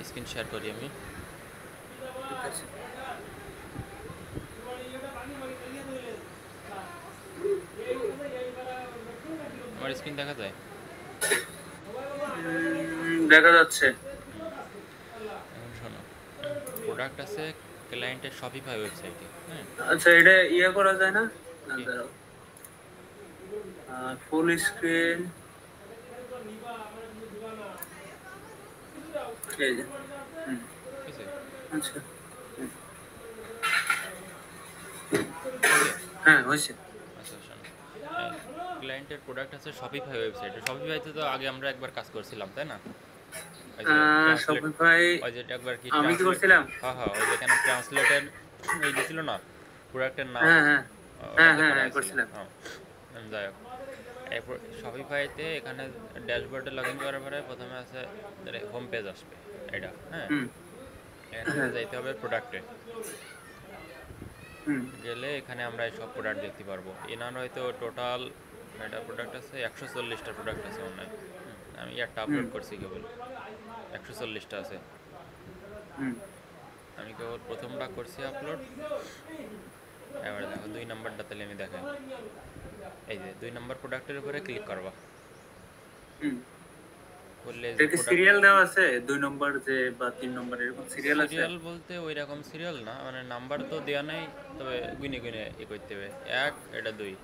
Screen share করি আমি। ঠিক আছে। আমার স্ক্রিন দেখা যায়? দেখা যাচ্ছে। এখন শোনো, প্রোডাক্ট আছে ক্লায়েন্টের শপিফাই ওয়েবসাইটে। হ্যাঁ, আচ্ছা, এটা ইয়ে করা যায় না? না, কি দাঁড়াও। ফুল স্ক্রিন, এই যে। হুম, হয়েছে? আচ্ছা। হুম, হয়েছে? হ্যাঁ, হয়েছে। আচ্ছা শোনো, ক্লায়েন্টের প্রোডাক্ট আছে শপিফাই ওয়েবসাইটে। শপিফাইতে তো আগে আমরা একবার কাজ করছিলাম, তাই না? ওই যে ট্রান্সলেট, শপিফাই ওই যে একবার কি আমি কি ট্রান্সলেট, করছিলাম? হ্যাঁ হ্যাঁ, ওই যেখানে ট্রান্সলেটের এই দিছিল না, প্রোডাক্টের নাম, হ্যাঁ, হ্যাঁ, ওটা হ্যাঁ, তো হ্যাঁ, করা হ্যাঁ, হয়েছিল। করছিলাম। হ্যাঁ, যাই হোক, এরপর শপিফাইতে এখানে ড্যাশবোর্ডে লগ ইন করার পরে প্রথমে আছে হোম পেজ আসবে, এটা হ্যাঁ। হুম, এখান থেকে হ্যাঁ, যাইতে হবে প্রোডাক্টে, হুম, গেলে এখানে আমরা এই সব প্রোডাক্ট দেখতে পারবো। এনার হয়তো টোটাল এটা প্রোডাক্ট আছে 140টা প্রোডাক্ট আছে মনে হয়। আমি একটা হুম, আপলোড করছি কেবল, 140টা আছে। হুম, আমি কেবল প্রথমটা করছি আপলোড। এবার দেখো 2 নম্বরটা, তাহলে আমি দেখাই। এই যে 2 নম্বর প্রোডাক্টের উপরে ক্লিক করবা, হুম। করলে এই যে এটা কি প্রোডাক্ট। সিরিয়াল দেওয়া আছে? 2 নম্বর যে বা 3 নম্বর এরকম সিরিয়াল আছে? সিরিয়াল বলতে ওই রকম সিরিয়াল না, মানে নাম্বার তো দেওয়া নেই, তবে গুনে গুনে ই করতে হবে। এক, এটা 2।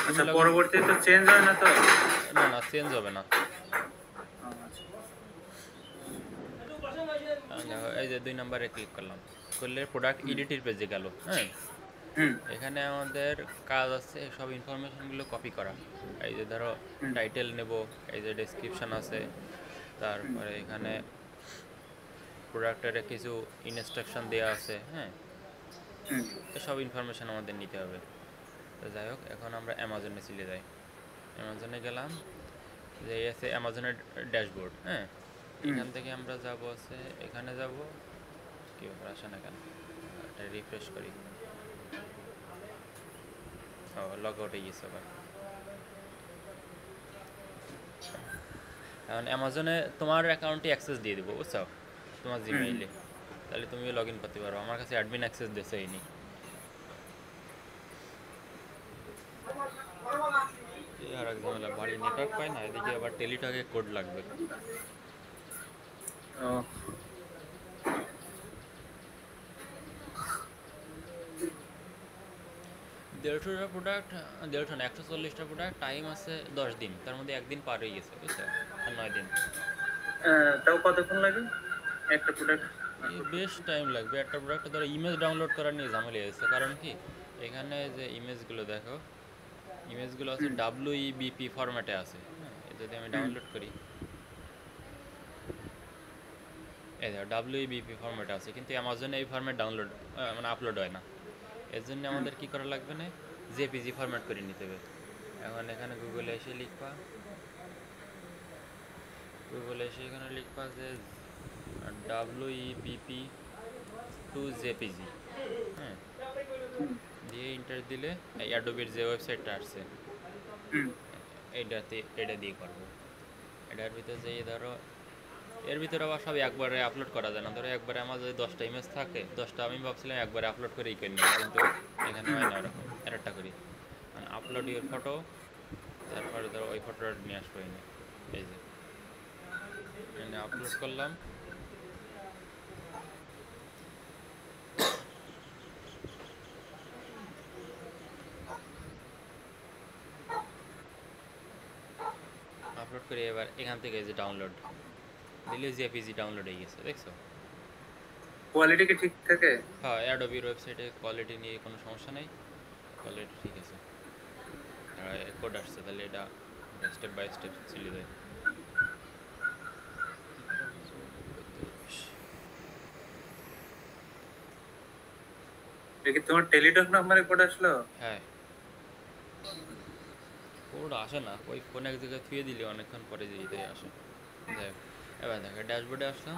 তুমি আচ্ছা, লগ ইন, পরবর্তীতে তো চেঞ্জ হয় না তো? না না চেঞ্জ হবে না। আচ্ছা। দেখো এই যে 2 নম্বরে ক্লিক করলাম, করলে প্রোডাক্ট হুম, এডিটের পেজে গেল। হ্যাঁ, হুম, এখানে আমাদের কাজ আছে সব ইনফরমেশনগুলো কপি করা। এই যে ধরো হুম, টাইটেল নেব, এই যে ডেসক্রিপশন আছে, হুম, তারপরে এখানে প্রোডাক্টের কিছু ইনস্ট্রাকশন দেওয়া আছে। হ্যাঁ, হুম, এসব ইনফরমেশন আমাদের নিতে হবে। তো যাই হোক, এখন আমরা অ্যামাজনে চলে যাই। অ্যামাজনে গেলাম, যে এই আছে অ্যামাজনের ড্যাশবোর্ড। হ্যাঁ, হুম। এখান থেকে আমরা যাব আছে, এখানে যাব। কী ব্যাপার, আসে না কেন? এটা রিফ্রেশ করি। ও, লগ আউট হয়ে গেছে আবার। এখন অ্যামাজনে তোমার অ্যাকাউন্টে অ্যাক্সেস দিয়ে দেবো, বুঝছো, তোমার হুম, জিমেইলে। তাহলে তুমিও লগ ইন করতে পারো, আমার কাছে অ্যাডমিন অ্যাক্সেস দিয়েছেই নি। এই আর এক ঝামেলা, বাড়ি নেটওয়ার্ক পায় না, এদিকে আবার টেলিটকে কোড লাগবে। ও, 150টা প্রোডাক্ট, 150 না 140টা প্রোডাক্ট, টাইম আছে 10 দিন, তার মধ্যে একদিন পার হয়ে গেছে, বুঝছো, আর 9 দিন। তাও কতক্ষণ লাগে একটা প্রোডাক্ট এই করতে? বেশ টাইম লাগবে। একটা প্রোডাক্টে ধরো ইমেজ ডাউনলোড করা নিয়ে ঝামেলা এসেছে, কারণ কি এখানে যে ইমেজগুলো দেখো, ইমেজগুলো আছে হুম, WEBP ফরম্যাটে আছে। হ্যাঁ, যদি আমি হুম, ডাউনলোড করি, এই দেখো WEBP ফরম্যাটে আছে, কিন্তু অ্যামাজনে এই ফরম্যাট ডাউনলোড মানে আপলোড হয় না। এর জন্য হুম, আমাদের কি করা লাগবে না, জেপিজি ফরম্যাট করে নিতে হবে। এখন এখানে গুগলে এসে লিখবা, গুগলে এসে এখানে লিখবা যে WEBP2 JPG। হ্যাঁ, হুম, দিয়ে ইন্টার দিলে অ্যাডোবির যে ওয়েবসাইটটা আসছে, হুম, এইটাতে এটা দিয়ে করবো। এটার ভিতরে যে ধরো, এর ভিতরে আবার সব একবারে আপলোড করা যায় না। ধরো একবারে আমার যদি 10টা ইমেজ থাকে, 10টা আমি ভাবছিলাম একবারে আপলোড করেই করে নেব, কিন্তু এখানে হয় না ওরকম। এরটা করি, মানে আপলোড ইউর ফটো, তারপরে ধরো ওই ফটোটা নিয়ে আসবো এনে, এই যে এনে আপলোড আচ্ছা। করলাম। আপলোড করে এবার এখান থেকে এই যে ডাউনলোড দিলে জেপিজি ডাউনলোড হয়ে গেছে, দেখছো? কোয়ালিটি কি ঠিক থাকে? হ্যাঁ, অ্যাডোবির ওয়েবসাইটে কোয়ালিটি নিয়ে কোনো সমস্যা নেই, কোয়ালিটি ঠিক আছে। কোড আসছে, তাহলে এটা স্টেপ বাই স্টেপ চলে যায়। দেখি তোমার টেলিটক নাম্বারে কোড আসলো? হ্যাঁ, কোড আসে না, ওই ফোন এক জায়গায় থুয়ে দিলে অনেকক্ষণ পরে যেতেই আসে। যাই হোক, এবার দেখো ড্যাশবোর্ডে আসলাম।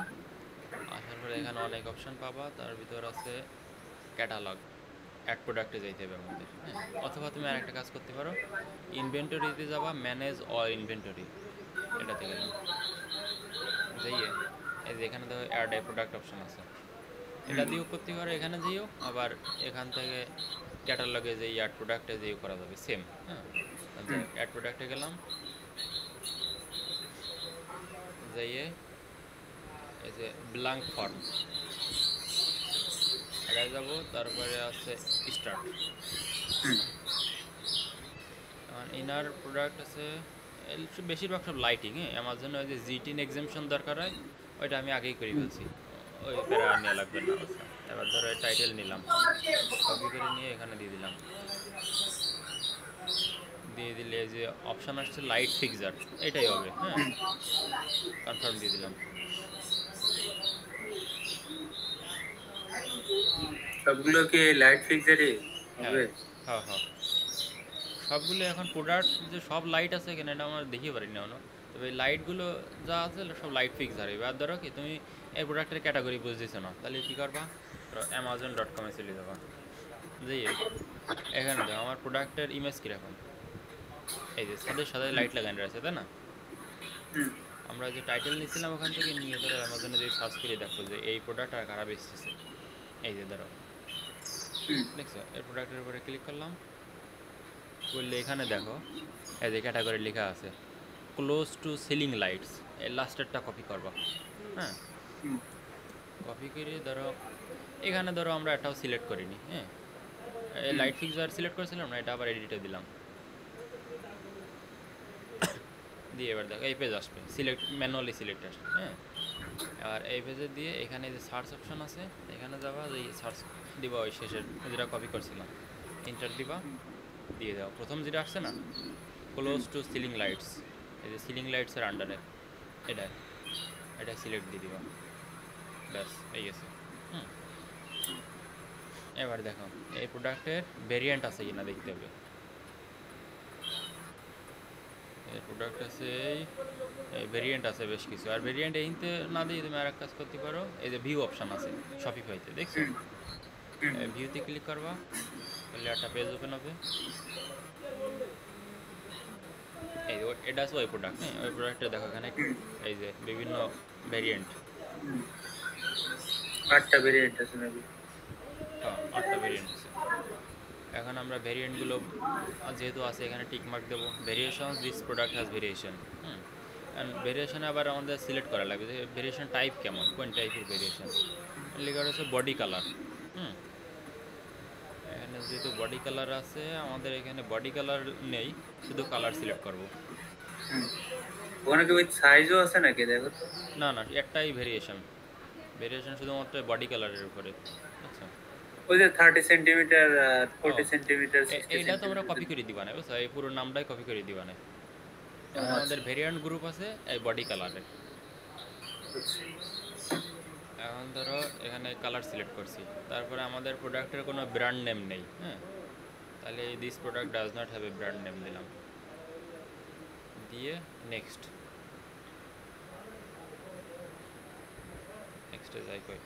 আসার পরে এখানে অনেক অপশন পাবা, তার ভিতর আছে ক্যাটালগ। অ্যাড প্রোডাক্টে যাইতে হবে আমাদের। হ্যাঁ, অথবা তুমি আর একটা কাজ করতে পারো, ইনভেন্টরিতে যাবা, ম্যানেজ অল ইনভেন্টরি, এটাতে গেলাম, যাইয়ে এই যে এখানে দেখো অ্যাড এ প্রোডাক্ট অপশন আছে, এটা দিয়েও করতে পারো, এখানে যেও আবার এখান থেকে ক্যাটালগে যে অ্যাড প্রোডাক্টে যেও করা যাবে সেম। হ্যাঁ, অ্যাড প্রোডাক্টে গেলাম, যাইয়ে এই যে ব্ল্যাঙ্ক ফর্ম এটা যাব, তারপরে আছে স্টার্ট। ইনার প্রোডাক্ট আছে বেশিরভাগ সব লাইটিং। হ্যাঁ, আমার জন্য ওই যে জি10 এক্সামশন দরকার হয়, ওইটা আমি আগেই করে ফেলছি, ওই প্যারা নেওয়া লাগবে না। আচ্ছা, এবার ধরো টাইটেল নিলাম, কপি করে নিয়ে এখানে দিয়ে দিলাম, দিয়ে দিলে যে অপশান আসছে লাইট ফিক্সার, এটাই হবে। হ্যাঁ, কনফার্ম দিয়ে দিলাম। সবগুলো কি লাইট ফিক্সারই হ্যাঁ হবে? হ্যাঁ হ্যাঁ, সবগুলো এখন প্রোডাক্ট যে সব লাইট আছে এখানে এটা আমরা দেখিয়ে পারি না এখনো, তবে এই লাইটগুলো যা আছে সব লাইট ফিক্সার। এবার ধরো কি তুমি এই প্রোডাক্টের ক্যাটাগরি বুঝতেছো না, তাহলে কী করবা, ধরো amazon.com-এ চলে যাবা, যেয়ে এখানে দেখো আমার প্রোডাক্টের ইমেজ কীরকম, এই যে সাথে সাথে লাইট লাগানো রয়েছে, তাই না? আমরা যে টাইটেল নিয়েছিলাম ওখান থেকে নিয়ে ধরো অ্যামাজনে যে সার্চ করে দেখো যে এই প্রোডাক্ট আর খারাপ এসেছে, এই যে ধরো দেখছো এই প্রোডাক্টের উপরে ক্লিক করলাম, করলে এখানে দেখো এই যে ক্যাটাগরি লেখা আছে ক্লোজ টু সিলিং লাইটস, এই লাস্টেরটা কপি করবা। হ্যাঁ, কপি করে ধরো এখানে ধরো আমরা এটাও সিলেক্ট করিনি। হ্যাঁ, এই লাইট ফিক্সার সিলেক্ট করেছিলাম না, এটা আবার এডিটে দিলাম, দিয়ে এবার দেখো এই পেজ আসবে, সিলেক্ট ম্যানুয়ালি সিলেক্ট আসবে। হ্যাঁ, আর এই পেজে দিয়ে এখানে যে সার্চ অপশন আছে এখানে যাবা, যে সার্চ দিবা ওই শেষের যেটা কপি করছিলাম, ইন্টার দিবা, দিয়ে দাও প্রথম যেটা আসছে না ক্লোজ টু সিলিং লাইটস, এই যে সিলিং লাইটসের আন্ডারে এটা এটা সিলেক্ট দিয়ে দিবা, ব্যাস এই গেছে। হুম, এবার দেখো এই প্রোডাক্টের ভেরিয়েন্ট আছে কিনা দেখতে হবে। এই প্রোডাক্ট আছে, এই ভেরিয়েন্ট আছে বেশ কিছু, আর ভেরিয়েন্ট এইতে না দিয়ে তুমি আর এক কাজ করতে পারো, এই যে ভিউ অপশান আছে শপিফাইতে, দেখছো ভিউতে ক্লিক করবা, তাহলে একটা পেজ ওপেন হবে, এই এটা আছে ওই প্রোডাক্ট। হ্যাঁ, ওই প্রোডাক্টে দেখো এখানে এই যে বিভিন্ন ভেরিয়েন্ট, 8টা ভেরিয়েন্ট আছে নাকি? হ্যাঁ 8টা ভেরিয়েন্ট আছে। এখন আমরা ভেরিয়েন্টগুলো যেহেতু আছে এখানে টিক মার্ক দেবো, variation this product has variation. Hmm, and ভেরিয়েশনে আবার আমাদের সিলেক্ট করা লাগবে যে ভেরিয়েশন টাইপ কেমন, কোন টাইপের ভেরিয়েশন। লেখা রয়েছে বডি কালার। হুম, এখানে যেহেতু বডি কালার আছে আমাদের এখানে বডি কালার নেই, শুধু কালার সিলেক্ট করব। ওখানে কি উইথ সাইজও আছে নাকি দেখো তো? না না, একটাই ভেরিয়েশন, ভেরিয়েশন শুধুমাত্র বডি কালারের উপরে। আচ্ছা, ওই যে 30 সেন্টিমিটার আর ও 40 সেন্টিমিটার 60 এইটা তোমরা কপি করে দিবা না, বুঝছো, এই পুরো নামটাই কপি করে দিবা না। এখন আমাদের ভেরিয়েন্ট গ্রুপ আছে এই বডি কালারের। এখন ধরো এখানে কালার সিলেক্ট করছি, তারপরে আমাদের প্রোডাক্টের কোনো ব্র্যান্ড নেম নেই। হ্যাঁ, তাহলে this product does not have a brand name দিলাম, দিয়ে নেক্সট, নেক্সটে যাই কই,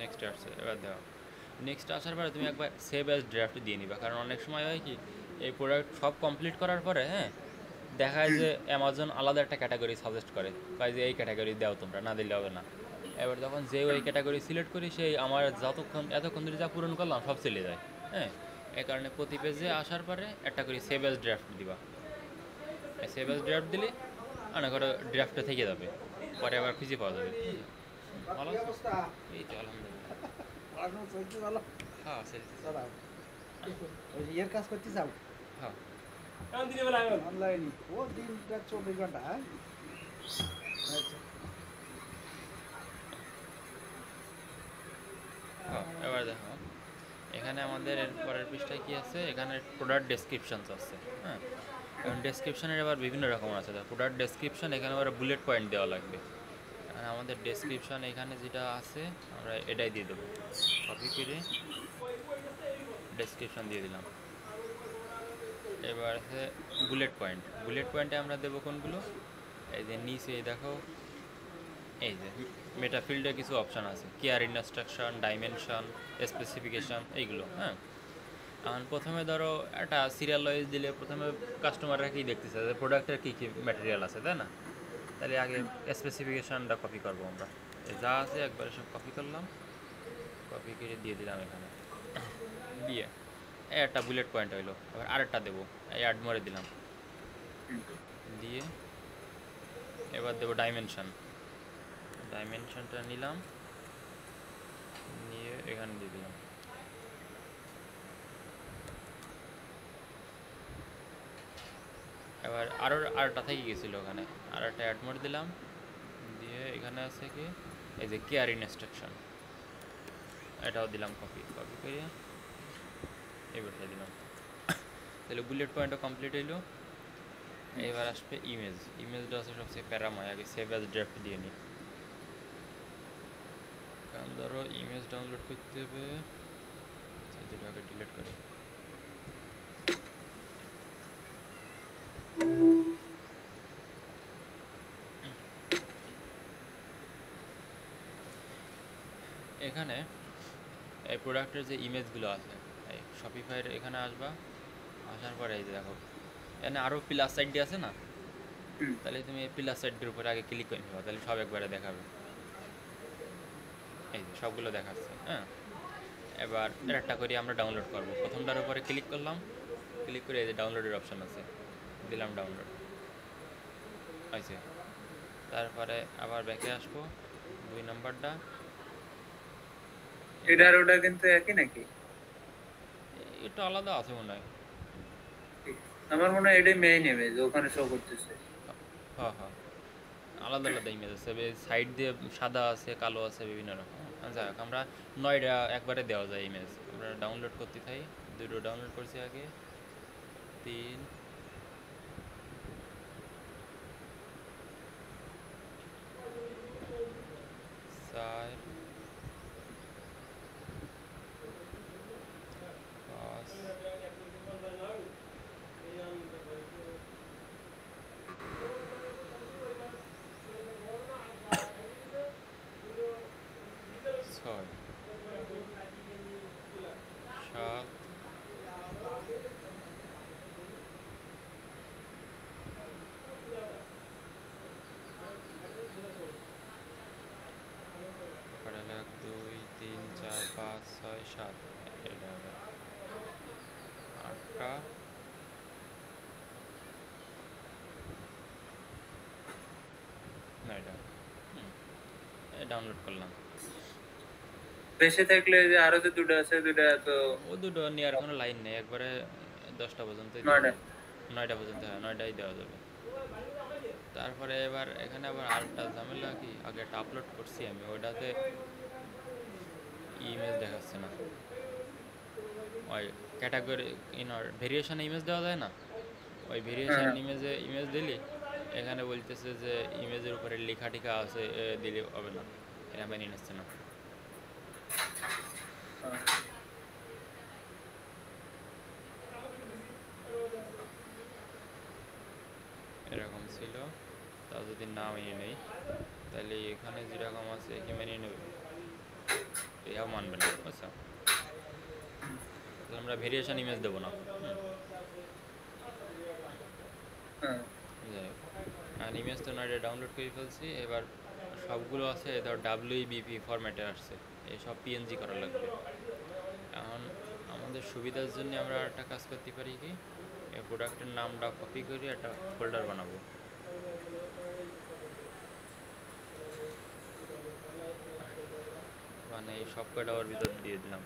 নেক্সট আসছে। এবার দেখো নেক্সট আসার পরে তুমি একবার সেভ অ্যাজ ড্রাফট দিয়ে নিবা, কারণ অনেক সময় হয় কি এই প্রোডাক্ট সব কমপ্লিট করার পরে হ্যাঁ দেখায় যে অ্যামাজন আলাদা একটা ক্যাটাগরি সাজেস্ট করে, কয় যে এই ক্যাটাগরি দাও তোমরা, না দিলে হবে না। এবার যখন যে ওই ক্যাটাগরি সিলেক্ট করি সেই আমার এতক্ষণ ধরে যা পূরণ করলাম সব চলে যায়। হ্যাঁ, এই কারণে প্রতি পেজে আসার পরে একটা করে সেভ অ্যাজ ড্রাফট দিবা, সেভ অ্যাজ ড্রাফট দিলে অনেক করে ড্রাফটটা থেকে যাবে, পরে আবার খুঁজে পাওয়া যাবে। ভালো আছো? এই তো আলহামদুলিল্লাহ। হ্যাঁ ইয়ের কাজ করতে যাও হ্যাঁ অনলাইন, ও দিনটা 24 ঘন্টা। হ্যাঁ, আচ্ছা। হ্যাঁ, এবার দেখো এখানে আমাদের পরের পৃষ্ঠায় কি আছে, এখানে প্রোডাক্ট ডেসক্রিপশনস আছে। হ্যাঁ, এখন ডেসক্রিপশনের এবার বিভিন্ন রকম আছে, প্রোডাক্ট ডেসক্রিপশন এখানে আবার বুলেট পয়েন্ট দেওয়া লাগবে। আর আমাদের ডেসক্রিপশন এখানে যেটা আছে আমরা এটাই দিয়ে দেবো, কপি করে ডেসক্রিপশন দিয়ে দিলাম। এবার আছে বুলেট পয়েন্ট, বুলেট পয়েন্টে আমরা দেবো কোনগুলো, এই যে নিচে দেখো এই যে মেটা ফিল্ডে কিছু অপশান আছে, কেয়ার ইনস্ট্রাকশন, ডাইমেনশন, স্পেসিফিকেশন, এইগুলো। হ্যাঁ, এখন প্রথমে ধরো একটা সিরিয়াল ওয়াইজ দিলে প্রথমে কাস্টমাররা কী দেখতেছে যে প্রোডাক্টের কী কী ম্যাটেরিয়াল আছে, তাই না? তাহলে আগে স্পেসিফিকেশনটা কপি করবো আমরা। যা আছে একবারে সব কপি করলাম, কপি করে দিয়ে দিলাম এখানে, দিয়ে একটা বুলেট পয়েন্ট হইলো। এবার আরেকটা দেবো, এই অ্যাড মরে দিলাম, দিয়ে এবার দেবো ডাইমেনশন। ডাইমেনশনটা নিলাম, নিয়ে এখানে দিয়ে দিলাম। এবার আরেকটা থেকে গেছিলো ওখানে, আর একটা অ্যাড মোড দিলাম, দিয়ে এখানে আছে কি এই যে কেয়ার ইনস্ট্রাকশন, এটাও দিলাম কপি করে এবার দিলাম। তাহলে বুলেট পয়েন্টও কমপ্লিট হইলো। এবার আসবে ইমেজটা আছে সবচেয়ে প্যারাময়, আগে সেভ অ্যাজ ড্রাফট দিয়ে নিই। কারণ ধরো ইমেজ ডাউনলোড করতে হবে, যেটাকে ডিলিট করি। এখানে এই প্রোডাক্টের যে ইমেজগুলো আছে, এই শপিফাইয়ের এখানে আসবা, আসার পরে এই যে দেখো এখানে আরও প্লাস সাইড দিয়ে আছে না, তাহলে তুমি এই প্লাস সাইডের উপরে আগে ক্লিক করে নেবা, তাহলে সব একবারে দেখাবে। এই যে সবগুলো দেখাচ্ছে। হ্যাঁ, এবার একটা করে আমরা ডাউনলোড করবো। প্রথমটার উপরে ক্লিক করলাম, ক্লিক করে এই যে ডাউনলোডের অপশান আছে, দিলাম ডাউনলোড হয়েছে। তারপরে আবার ব্যাকে আসবো, 2 নম্বরটা, এটা আর ওটা কিন্তু একই নাকি? একটু আলাদা আছে মনে হয়। আমার মনে হয় এটাই মেইন ইমেজ ওখানে শো করতেছে। হ্যাঁ হ্যাঁ, আলাদা আলাদা ইমেজ আছে, সাইড দিয়ে সাদা আছে, কালো আছে, বিভিন্ন রকম। যাই হোক, আমরা 9টা একবারে দেওয়া যায় ইমেজ। আমরা ডাউনলোড করতে থাকি, 2টো ডাউনলোড করছি আগে, 3, 4, 5, 6, 7, 1, 2, 3, 4, 5, 6, 7, এটা হবে 8টা, 9টা ডাউনলোড করলাম। বেশি থাকলে যে আরো যে দুটো আছে দুটো তো ও দুটো নেওয়ার কোনো লাইন নেই, একবারে 10টা পর্যন্ত, 9টা। 9টা পর্যন্ত, হ্যাঁ 9টাই দেওয়া যাবে। তারপরে এবার এখানে আবার আরেকটা ঝামেলা কি, আগে একটা আপলোড করছি আমি, ওইটাতে ইমেজ দেখাচ্ছে না। ওই ক্যাটাগরি ভেরিয়েশন ইমেজ দেওয়া যায় না, ওই ভেরিয়েশন ইমেজ দিলি এখানে বলতেছে যে ইমেজের উপরে লেখা টিকা আছে, দিলে হবে না, এটা মেনে নিচ্ছে না। এরকম ছিল। তা যদি না মেনে নেই, তাহলে এখানে যেরকম আছে কি মেনে নেবে, এটাও মানবে না, বুঝছো? তাহলে আমরা ভেরিয়েশন ইমেজ দেবো না। যাই হোক, আর ইমেজ তো নয়টা ডাউনলোড করে ফেলছি। এবার সবগুলো আছে ধর WebP ফরম্যাটে আসছে, এসব PNG করা লাগবে। এখন আমাদের সুবিধার জন্য আমরা একটা কাজ করতে পারি কি, এই প্রোডাক্টের নামটা কপি করে একটা ফোল্ডার বানাবো। মানে এই সব কয়টা ওর ভিতর দিয়ে দিলাম,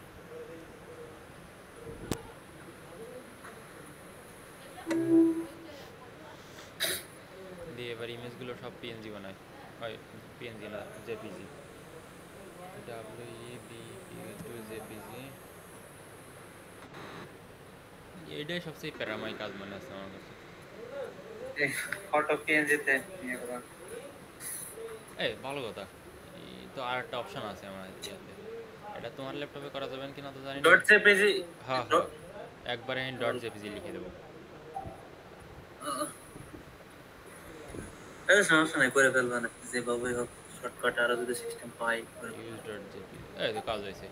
দিয়ে এবার ইমেজগুলো সব PNG বানাই, হয় PNG না JPG, WebP to JPG। এটাই সবচেয়ে প্যারামাই কাজ মনে আছে আমার কাছে। ফটো পিএনজিতে নিয়ে করো। এই ভালো কথা, এই তো আর একটা অপশন আছে আমার ইয়াতে, এটা তোমার ল্যাপটপে করা যাবে কিনা তো জানি না। Dot JPG. হ্যাঁ হ্যাঁ, একবারে আমি .jpg লিখে দেবো। সমস্যা নাই, করে ফেলবা না যেভাবে হোক, শর্টকাট আরো যদি সিস্টেম পাই ইউজ .jpg, এই তো কাজ হয়েছে,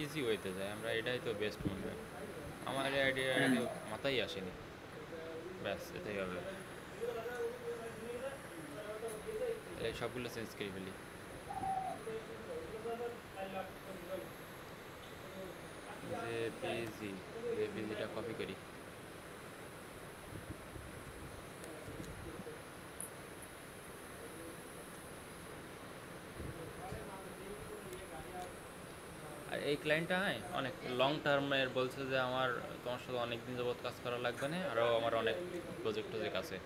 ইজি হইতে যায়। আমরা এটাই তো বেস্ট মনে হয়, আমার এই আইডিয়া মাথায় আসেনি। ব্যাস এটাই হবে। এই সবগুলো চেঞ্জ করে ফেলি। জেপিজি, জেপিজিটা কপি করি। আর এই ক্লায়েন্টটা হ্যাঁ অনেক লং টার্মের, বলছে যে আমার তোমার সাথে অনেক দিন যাবত কাজ করা লাগবে না, আরও আমার অনেক প্রজেক্ট টজেক্ট আছে।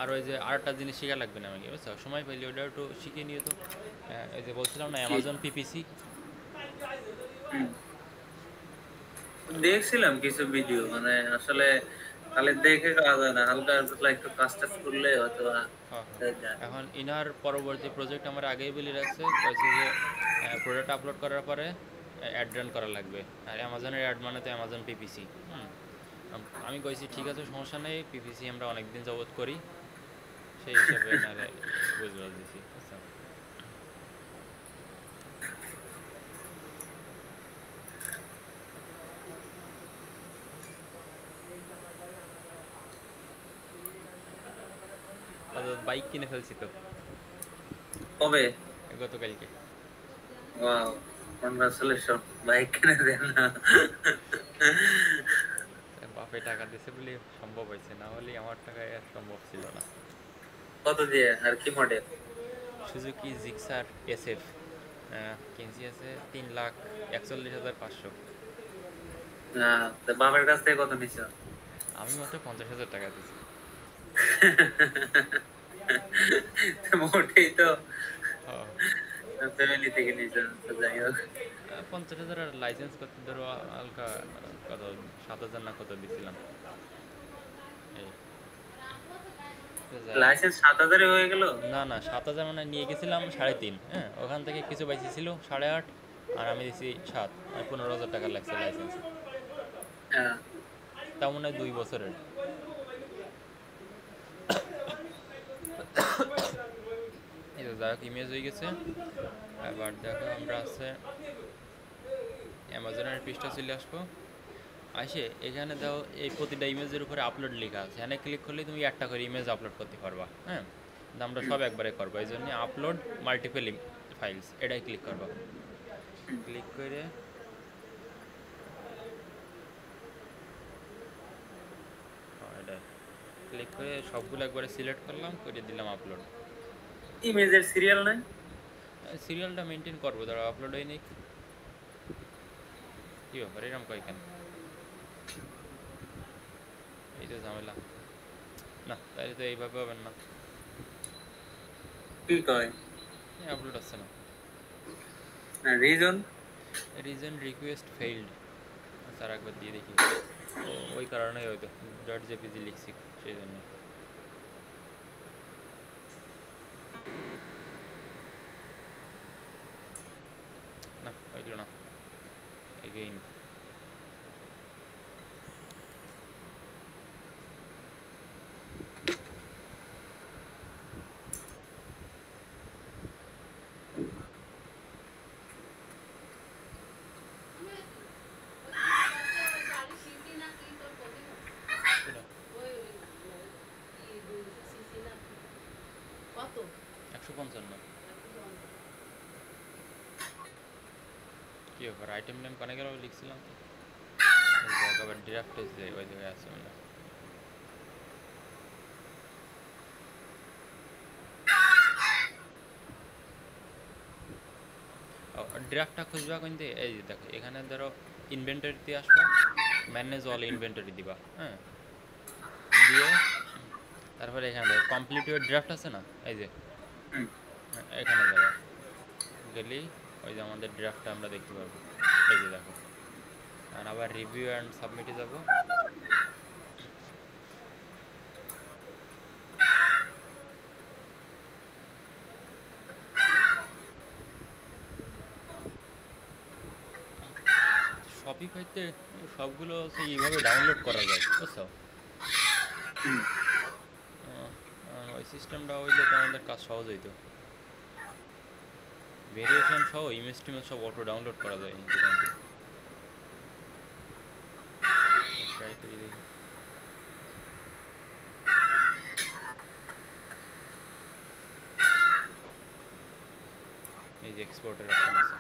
আর ওই যে আরেকটা জিনিস শেখা লাগবে না আমাকে, বুঝছো? সময় পেলে ওটা একটু শিখে নিয়ে তো। এই যে বলছিলাম না অ্যামাজন পিপিসি, দেখছিলাম কিছু ভিডিও, মানে আসলে খালি দেখে কাজ হয় না, হালকা পাতলা একটু কাজ টাজ করলে হয়তো হ্যাঁ হ্যাঁ। হয়ে যায়। এখন ইনার পরবর্তী প্রজেক্ট আমার আগেই বলে রাখছে, কয়েছে যে প্রোডাক্ট আপলোড করার পরে অ্যাড রান করা লাগবে। আর অ্যামাজনের অ্যাড মানে তো অ্যামাজন পিপিসি। আমি কইছি ঠিক আছে সমস্যা নেই, পিপিসি আমরা অনেক দিন যাবত করি, সেই হিসাবে এনারে বুঝবার দিছি, বুঝছো? বাইক কিনে ফেলছি তো কবে? গতকালকে। ওয়াও, কনগ্রাচুলেশন, বাইক কিনে দেন না। বাপে টাকা দিছে বলে সম্ভব হয়েছে, না হলে আমার টাকায় আর সম্ভব ছিল না। কত দিয়ে আর কি মডেল? সুজুকি জিক্সার এসএফ কিনছি, আছে 3,41,500। হ্যাঁ, তো বাবার কাছ থেকে কত নিছো? আমি মাত্র 50,000 টাকা দিছি। মোটেই তো হ্যাঁ, ফ্যামিলি থেকে নিছো, তো যাই হোক। 50,000 আর লাইসেন্স করতে ধরো হালকা কত 7,000 না কত দিছিলাম। এই তো যাই হোক। লাইসেন্স 7,000 হয়ে গেল? না না 7,000 মানে নিয়ে গেছিলাম 3.5, হ্যাঁ ওখান থেকে কিছু বাইসি ছিল 8.5, আর আমি দিছি 7, মানে 15,000 টাকা লাগছে লাইসেন্স। হ্যাঁ, তা মনে হয় 2 বছরের। এই তো যাই হোক, ইমেজ হয়ে গেছে। এবার দেখো আমরা আছে অ্যামাজনের পৃষ্ঠা চলে আসবো। আসে এখানে দাও, এই প্রতিটা ইমেজের উপরে আপলোড লেখা আছে, এখানে ক্লিক করলে তুমি একটা করে ইমেজ আপলোড করতে পারবা। হ্যাঁ, কিন্তু আমরা সব একবারে করবো, এই জন্য আপলোড মাল্টিপল ফাইলস এটাই ক্লিক করবা। ক্লিক করে এটাই ক্লিক করে সবগুলো একবারে সিলেক্ট করলাম, করে দিলাম আপলোড। ইমেজের সিরিয়াল নাই? সিরিয়ালটা মেনটেন করবো, ধরো আপলোড হয়নি কি ব্যাপার, এরকম কয় কেন? এই তো ঝামেলা না, তাহলে তো এইভাবে হবে না। কি কয়? আপলোড আসছে না। Reason? Reason request failed. Sir একবার দিয়ে দেখি। ওই কারণেই হয়তো .jpg লিখছি সেই জন্য। না হইল না, এগেইন। কত? 155। কি ব্যাপার, আইটেম নেম কানে গেল লিখছিলাম তো, আবার ড্রাফট এসে ওই জায়গায় আছে না। ড্রাফটটা খুঁজবা কিন্তু, এই যে দেখো এখানে ধরো ইনভেন্টরিতে আসবা, ম্যানেজ অল ইনভেন্টরি দিবা। হ্যাঁ, দিয়ে তারপরে এখানে দেখো কমপ্লিট ইউর ড্রাফট আছে না, এই যে এখানে যাবা, গেলেই ওই যে আমাদের ড্রাফটটা আমরা দেখতে পাবো, এই যে দেখো। আর আবার রিভিউ অ্যান্ড সাবমিটে যাব। শপিফাইতে সবগুলো হচ্ছে এইভাবে ডাউনলোড করা যায়, বুঝছো? ওই সিস্টেমটা হইলে তো আমাদের কাজ সহজ হইতো। ভেরিয়েশন সহ ইমেজ টিমেজ সব অটো ডাউনলোড করা যায় ইনস্টাগ্রামে। ট্রাই করে দেখি। এই যে এক্সপোর্টের অপশন আছে।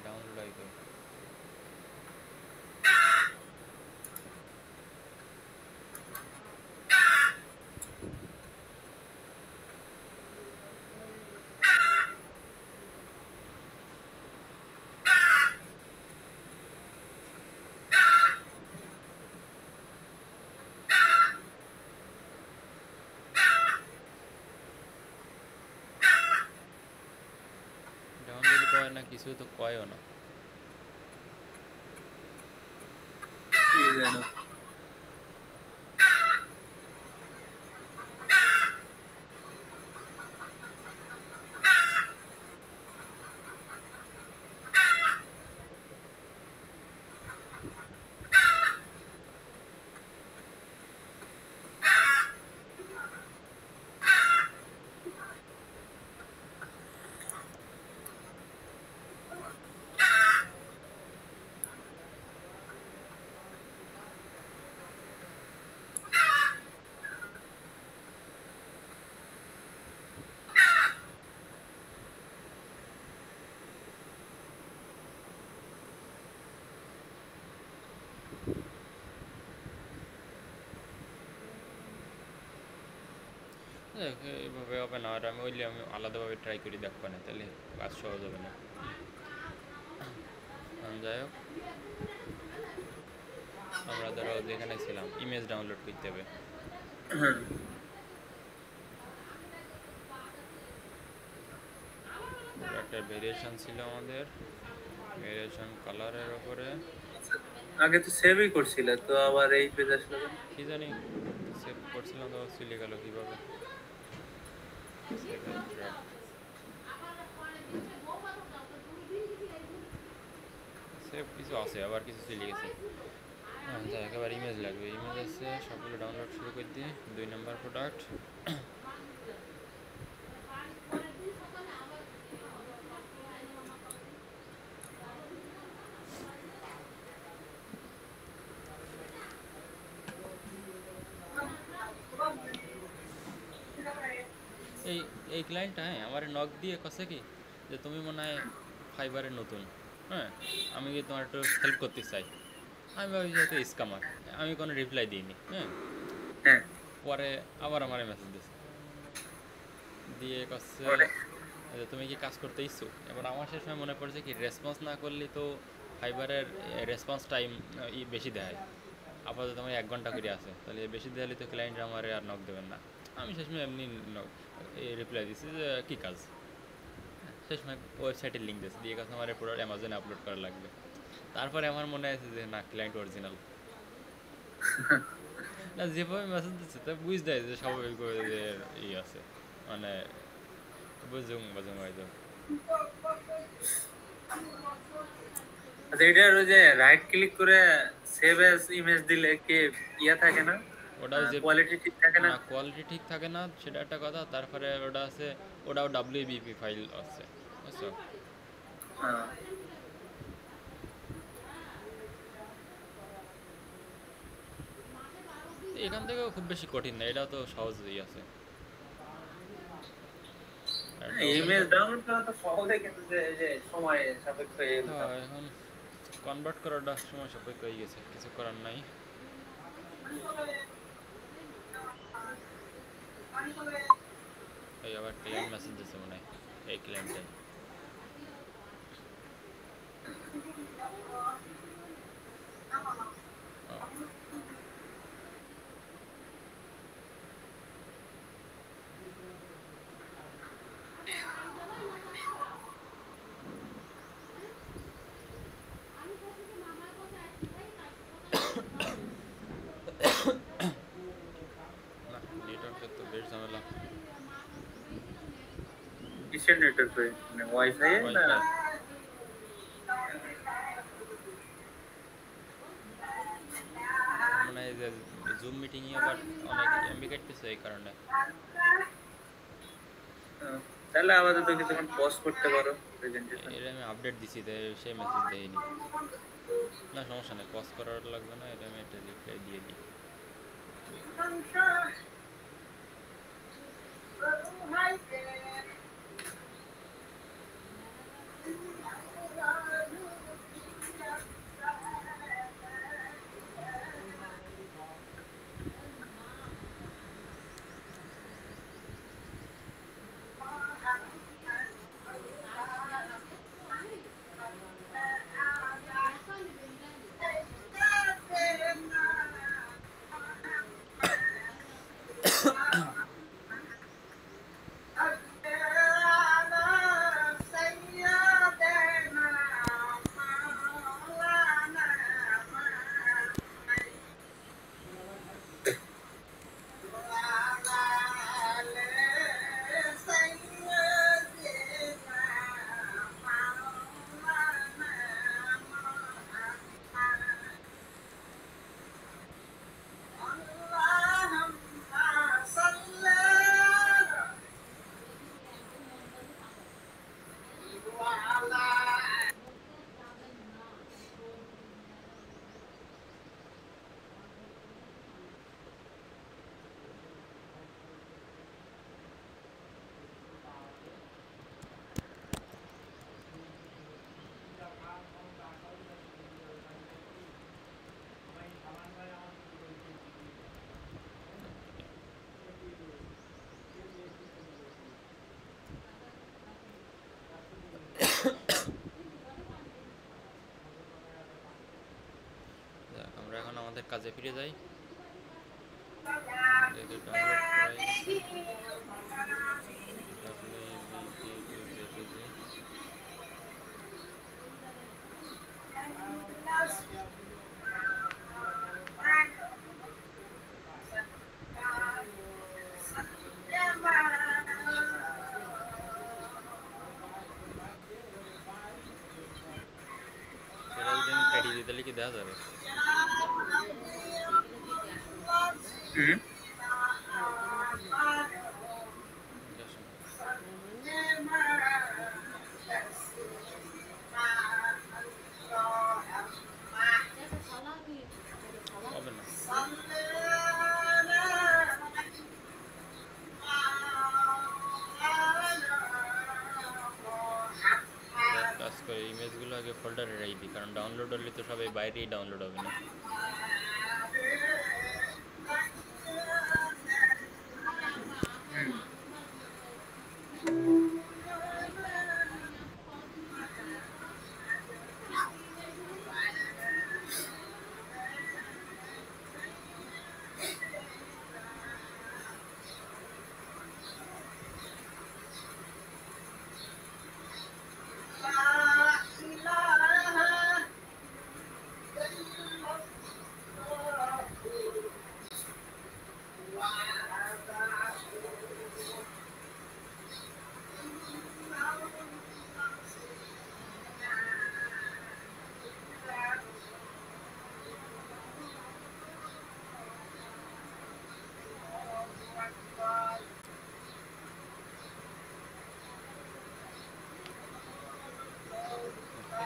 ডাউনলোড হইতো। ডাউনলোড করে না, কিছু তো কয়ও না। কি জানো দেখ, এইভাবে হবে না। আর আমি আলাদাভাবে ট্রাই করি, দেখবো না, তাহলে কাজ সহজ হবে না। যাই হোক, আমরা ধরো যেখানে ছিলাম ইমেজ ডাউনলোড করতে হবে। একটা ভেরিয়েশন ছিল আমাদের, ভেরিয়েশন কালারের ওপরে। আগে তো সেভই করছিলে, তো আবার এই পেজ আসলো কেন? কি জানি সেভ করছিলাম তো চলে গেল কিভাবে। সেভ কিছু আছে, আবার কিছু চলে গেছে। হ্যাঁ, যাই হোক, এবার ইমেজ লাগবে। ইমেজ আছে, সবগুলো ডাউনলোড শুরু করে দিয়ে 2 নম্বর প্রোডাক্ট। এই এই ক্লায়েন্টটা, হ্যাঁ, আমার নক দিয়ে কছে কি যে তুমি মনে হয় ফাইবারের নতুন, হ্যাঁ, আমি কি তোমার একটু হেল্প করতে চাই। আমি ভাবি যেহেতু স্কামার, আমি কোনো রিপ্লাই দিইনি। হ্যাঁ, হ্যাঁ, পরে আবার আমার মেসেজ দিচ্ছে, দিয়ে কচ্ছে পরে যে তুমি কি কাজ করতে ইচ্ছুক। এবার আমার সে সময় মনে পড়ছে কি রেসপন্স না করলে তো ফাইবারের রেসপন্স টাইম বেশি দেয়। আপাতত আমার 1 ঘন্টা করে আছে, তাহলে বেশি দেওয়ালে তো ক্লায়েন্ট আমার আর নক দেবেন না। আমি সে সময় এমনি রিপ্লাই দিচ্ছি যে কী কাজ। সে সময় ওয়েবসাইটের লিঙ্ক দিয়েছে, দিয়ে কাছে আমার পুরো অ্যামাজনে আপলোড করা লাগবে। তারপরে আমার মনে আছে যে না, ক্লায়েন্ট অরিজিনাল না। যেভাবে মেসেজ দিচ্ছে তা বুঝ দেয় যে স্বাভাবিক যে আছে, মানে বুঝুম বুঝুম হয়তো। আচ্ছা, এটার ওই যে রাইট ক্লিক করে সেভ অ্যাজ ইমেজ দিলে কি ইয়া থাকে না, ওটা যে কোয়ালিটি ঠিক থাকে না? না, কোয়ালিটি ঠিক থাকে না, সেটা একটা কথা। তারপরে ওটা আছে, ওটাও ডাব্লিউবিপি ফাইল আছে, বুঝছো। হ্যাঁ। এখান থেকেও খুব বেশি কঠিন না, এটাও তো সহজই আছে। ইমেজ ডাউনলোড করা তো সহজে, কিন্তু যে এই যে সময় সাপেক্ষ হ্যাঁ, এখন কনভার্ট করাটা সময় সাপেক্ষ হয়ে গেছে, কিছু করার নাই। এই আবার ক্লায়েন্ট মেসেজ দিচ্ছে মনে হয়, এই ক্লায়েন্টটাই। না নেটওয়ার্কের তো বেশ ঝামেলা। কিসের নেটওয়ার্ক মানে ওয়াইফাই না? ওয়াইফাই। মনে হয় যে জুম মিটিংয়ে আবার অনেক এমবি কাটতেছে এই কারণে। তাহলে আপাতত কিছুক্ষণ পজ করতে পারো প্রেজেন্টেশন। এটা আমি আপডেট দিছি, সেই মেসেজ দেয়নি। না সমস্যা নেই, পজ করার লাগবে না, এটা আমি একটা রিপ্লাই দিয়ে দিই। আমরা এখন আমাদের কাজে ফিরে যাই। যেহেতু ডাউনলোড করাই গেছে, সেটা যদি আমি কেটে দিই তাহলে কি দেওয়া যাবে? হুম। হবে না। এক কাজ করে ইমেজগুলো আগে ফোল্ডারে রাখবি, কারণ ডাউনলোড হলে তো সবাই বাইরেই ডাউনলোড হবে না।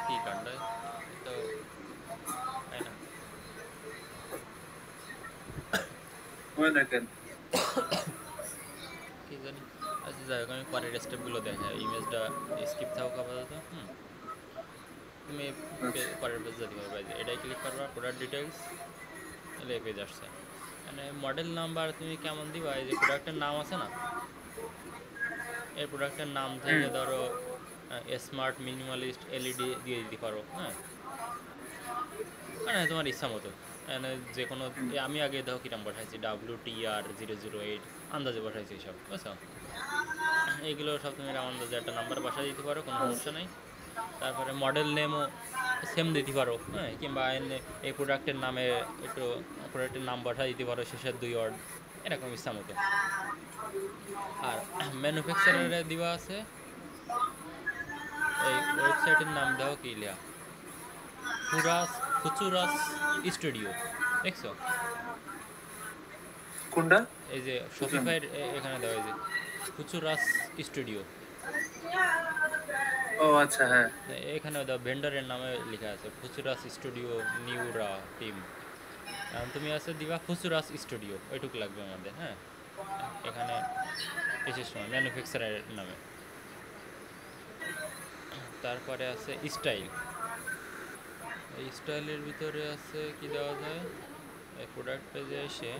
কি কাণ্ড তো, তাই না? দেখেন কি জানি। আচ্ছা যাই হোক, আমি পরের স্টেপগুলো দেখা, ইমেজটা স্কিপ থাকুক আপাতত। তুমি পরের পেজ যেতে পারবে, এটাই ক্লিক করবা, প্রোডাক্ট ডিটেলস, এলে এই পেজ আসছে। মানে মডেল নাম্বার তুমি কেমন দিবা, এই যে প্রোডাক্টের নাম আছে না, এই প্রোডাক্টের নাম থেকে ধরো স্মার্ট মিনিমালিস্ট এলইডি দিয়ে দিতে পারো। হ্যাঁ, মানে তোমার ইচ্ছা মতো মানে যে কোনো আমি আগে দেখো কিরাম বসাইছি WTR008 আন্দাজে বসাইছি সব, বুঝছো? এইগুলো সব তুমি আন্দাজে একটা নাম্বার বসাই দিতে পারো, কোনো সমস্যা নেই। তারপরে মডেল নেমও সেম দিতে পারো। হ্যাঁ, কিংবা এই প্রোডাক্টের নামে একটু প্রোডাক্টের নাম বসাই দিতে পারো শেষের 2 ওয়ার্ড, এরকম ইচ্ছা মতো। আর ম্যানুফ্যাকচারারে দেওয়া আছে, এই ওয়েবসাইটের নাম দেখো কি লিয়া, ফুচুরাস স্টুডিও, দেখছো? কোনটা? এই যে শপিফাইয়ের এখানে দেওয়া, এই যে ফুচুরাস স্টুডিও, ও আচ্ছা, হ্যাঁ। এখানে দাও ভেন্ডারের নামে লেখা আছে ফুচুরাস স্টুডিও নিউরা টিম। এখন তুমি আছে দিবা ফুচুরাস স্টুডিও, ওইটুকু লাগবে আমাদের। হ্যাঁ, এখানে বিশেষ সময় ম্যানুফ্যাকচারের নামে। তারপরে আছে স্টাইল, এই স্টাইলের ভিতরে আছে কি দেওয়া যায়, এই প্রোডাক্ট পেজে এসে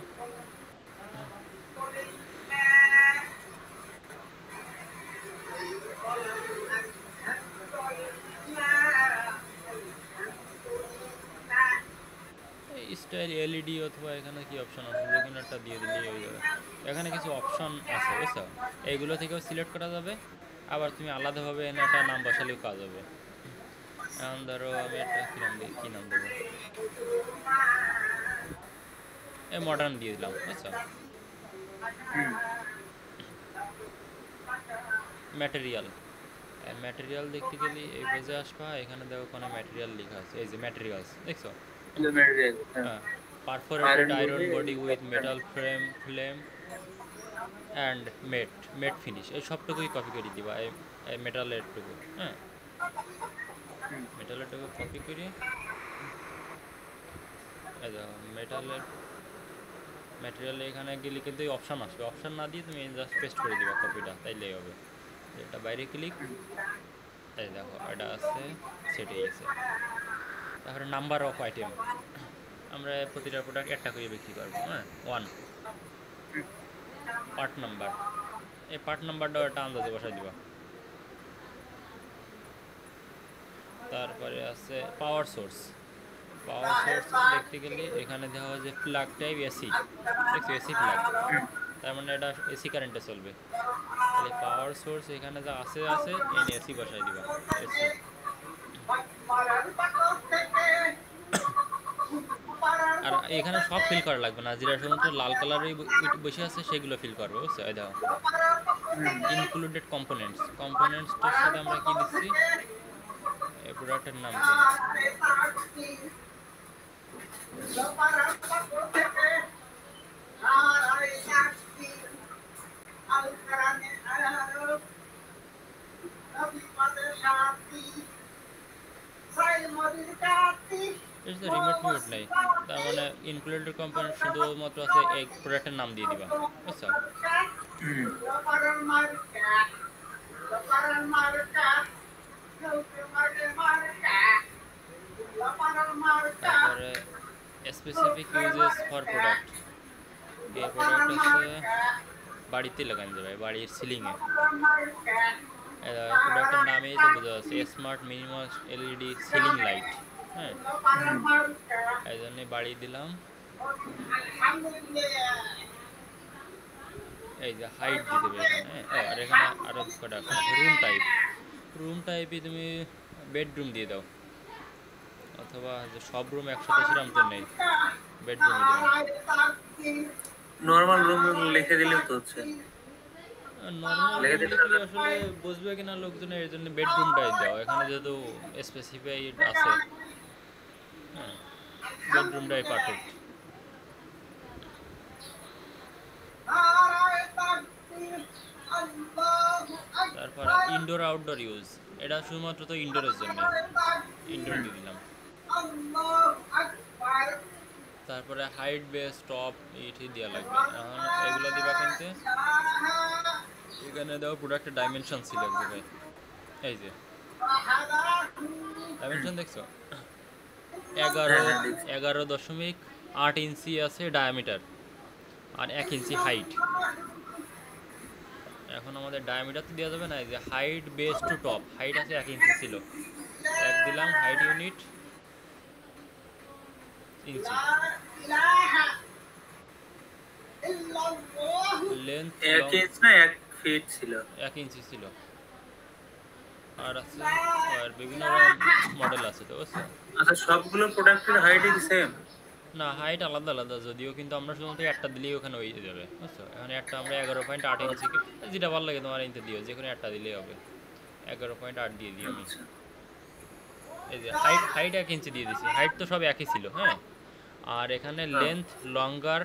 স্টাইল এলইডি অথবা এখানে কি অপশন আছে, যে কোনো একটা দিয়ে দিলেই হয়ে যাবে। এখানে কিছু অপশন আছে, বুঝছো? এইগুলো থেকেও সিলেক্ট করা যাবে, আবার তুমি আলাদাভাবে এনে একটা নাম বসালেও কাজ হবে। এখন ধরো আমি একটা কি নাম দেবো, এই মডার্ন দিয়ে দিলাম, বুঝছো? ম্যাটেরিয়াল, ম্যাটেরিয়াল দেখতে গেলে এই পেজে আসবা, এখানে দেখো কোনো ম্যাটেরিয়াল লেখা আছে, এই যে ম্যাটেরিয়ালস, দেখছো? হ্যাঁ, perforated iron body with metal frame and matte finish, এই সবটুকুই কপি করে দিবা, এই মেটালের টুকু। হ্যাঁ, মেটালের টুকু কপি করে এই দেখো ম্যাটেরিয়াল এখানে গেলে কিন্তু এই অপশান আসবে, অপশান না দিয়ে তুমি জাস্ট পেস্ট করে দিবা কপিটা, তাইলেই হবে। এটা বাইরে ক্লিক, এই দেখো এটা আছে, সেট হয়ে গেছে। তারপরে নাম্বার অফ আইটেম, আমরা প্রতিটা প্রোডাক্ট একটা করে বিক্রি করবো। হ্যাঁ, 1 পার্ট নাম্বার, এই পার্ট নাম্বারটাও একটা আন্দাজে বসাই দিবা। তারপরে আছে পাওয়ার সোর্স দেখতে গেলে এখানে দেওয়া হয় যে প্লাগ টাইপ এসি, দেখছো? এসি প্লাগ, তার মানে এটা এসি কারেন্টে চলবে। তাহলে পাওয়ার সোর্স এখানে যা আছে এনে এসি বসাই দিবা, এসি। আর এখানে সব ফিল করা লাগবে না, যেটা শুধুমাত্র লাল কালারের বসে আছে সেগুলো ফিল করবে, বুঝছো? এই দেখো ইনক্লুডেড কম্পোনেন্টসটার সাথে আমরা কি দিচ্ছি, এই প্রোডাক্টের নাম কি, রিমোট নাই, তার মানে ইনক্লুডেড কম্পোনেন্ট শুধুমাত্র আছে এই প্রোডাক্টের নাম দিয়ে দিবা, বুঝছো? তারপরে স্পেসিফিক ইউজেস ফর প্রোডাক্ট, এই প্রোডাক্ট আছে বাড়িতে লাগানো যাবে, বাড়ির সিলিংয়ে। প্রোডাক্টের নামেই তো বোঝা যাচ্ছে, smart minimal LED ceiling light. হ্যাঁ, এই জন্যে বাড়ি দিলাম। এই যে হাইট দিতে হবে এখানে, আর এখানে আরও কটা রুম টাইপে তুমি বেডরুম দিয়ে দাও, অথবা যে সব রুম একসাথে সেরকম তো নেই, বেডরুম নরমাল রুম লিখে দিলেও তো হচ্ছে। নর্মাল লিখলে আসলে বুঝবে কিনা লোকজনের, এর জন্য বেডরুমটাই দাও, এখানে যেহেতু স্পেসিফাইড আছে। হ্যাঁ, বেডরুমটাই পারফেক্ট। তারপর ইনডোর আউটডোর ইউজ, এটা শুধুমাত্র তো ইনডোরের জন্য, ইনডোর দিয়ে দিলাম। তারপরে হাইট বেস টপ এইটি দেওয়া লাগবে, এখন এগুলো দিবা কিনতে। এখানে দেওয়া প্রোডাক্টের ডাইমেনশন সিলেক্ট দেবে, এই যে ডাইমেনশন দেখছো, 11.8 ইঞ্চি আছে ডায়ামিটার। আর 1 ইঞ্চি হাইট। এখন আমাদের ডায়ামিটার তো দেওয়া যাবে না, এই যে height base to top height আছে 1 ইঞ্চি ছিল, 1 দিলাম height unit inch, length 1 inch না 1 ফিট ছিল? 1 ইঞ্চি ছিল। আর আছে আর বিভিন্ন মডেল আছে তো বুঝছো। আচ্ছা, সবগুলো প্রোডাক্টের হাইটই সেম? না, হাইট আলাদা আলাদা যদিও, কিন্তু আমরা শুধুমাত্র একটা দিলেই ওখানে হয়ে যাবে বুঝছো। এখানে একটা আমরা 11.8 ইঞ্চি, যেটা ভালো লাগে তোমার ইঞ্চি দিও, যে কোনো একটা দিলেই হবে। 11.8 দিয়ে দিই আমি। আচ্ছা। এই যে হাইট হাইট 1 ইঞ্চি দিয়ে দিছি, হাইট তো সব একই ছিল হ্যাঁ। আর এখানে লেন্থ লঙ্গার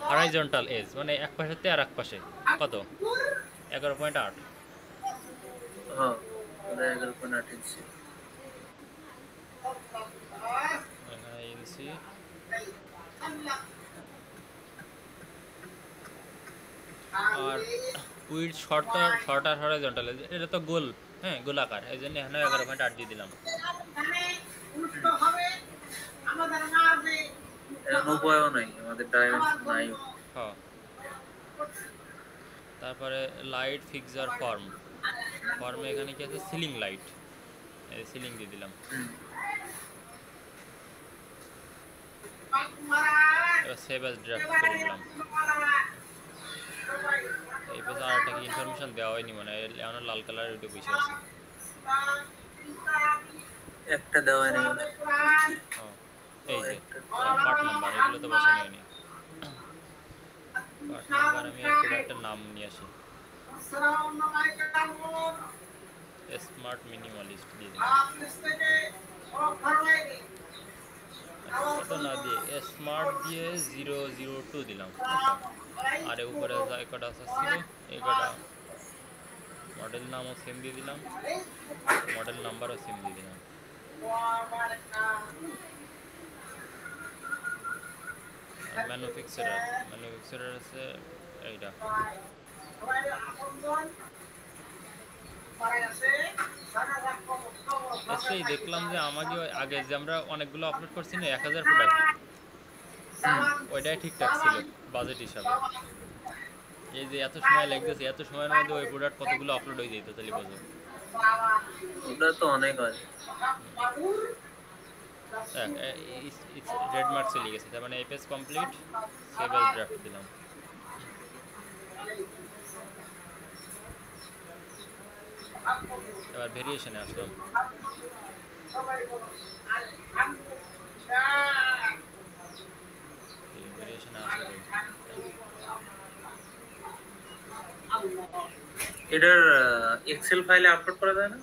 হরাইজন্টাল এজ, মানে এক পাশেতে আর এক পাশে কত 11.8। হ্যাঁ, 11.8 ইঞ্চি। এখানে ইঞ্চি। আর উইড শর্ট আর হরাইজন্টাল, এটা তো গোল হ্যাঁ, গোলাকার, এই জন্য এখানে 11.8 দিয়ে দিলাম। এর উপায়ও নাই, আমাদের ডাইমেনশন নাই। হ্যাঁ। তারপরে লাইট ফিক্সার ফর্মে এখানে কি আছে, সিলিং লাইট, এই সিলিং দিয়ে দিলাম। এবার সেভ অ্যাজ ড্রাফট করে দিলাম। এই পেজে আর একটা কি ইনফরমেশন দেওয়া হয়নি, মানে এমন লাল কালারের উঠে বসে আছে। একটা দেওয়া নেই। এই যে পার্ট নাম্বার, এগুলো তো বসানো হয়নি। পার্ট নাম্বার আমি একটা নাম নিয়ে আসি, স্মার্ট মিনিমালিস্ট দিয়ে দিলাম। কত না দিয়ে স্মার্ট দিয়ে 002 দিলাম। আর উপরে যা কটা ছিল এই কটা মডেল নামও সেম দিয়ে দিলাম, মডেল নাম্বারও সেম দিয়ে দিলাম। ম্যানুফ্যাকচারার আছে এইটা। এই দেখলাম যে আমাকে আগে যে আমরা অনেকগুলো আপলোড করছি না 1000 প্রোডাক্ট, ওইটাই ঠিকঠাক ছিল বাজেট হিসাবে। এই যে এত সময় লাগতেছে, এত সময়ের মধ্যে ওই প্রোডাক্ট কতগুলো আপলোড হয়ে যেত তাহলে বোঝো। ওটা তো অনেক হয়। রেড মার্ক চলে গেছে, তার মানে এই page complete, save as draft দিলাম। এবার ভেরিয়েশনে আসলাম। ভেরিয়েশনে আসলে এটার এক্সেল ফাইলে আপলোড করা যায় না?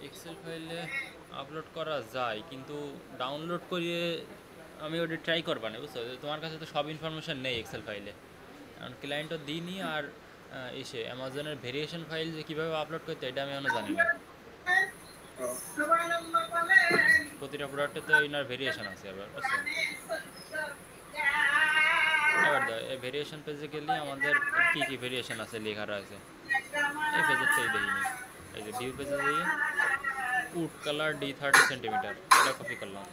এক্সেল ফাইলে আপলোড করা যায়, কিন্তু ডাউনলোড করিয়ে আমি ওটা ট্রাই করবা না বুঝছো। তোমার কাছে তো সব ইনফরমেশান নেই এক্সেল ফাইলে, কারণ ক্লায়েন্টও দিইনি। আর এসে অ্যামাজনের ভেরিয়েশন ফাইল যে কীভাবে আপলোড করতে এটা আমি এখনও জানি না। প্রতিটা প্রোডাক্টে তো এনার ভেরিয়েশন আছে আবার বুঝছো। আবার দাও এই ভেরিয়েশন পেজে গেলে আমাদের কী কী ভেরিয়েশন আছে লেখা রয়েছে, এই পেজের তো এই দেখিনি। এই যে ভিউ পেজে দিয়ে উড কালার D30 সেন্টিমিটার, এটা কপি করলাম,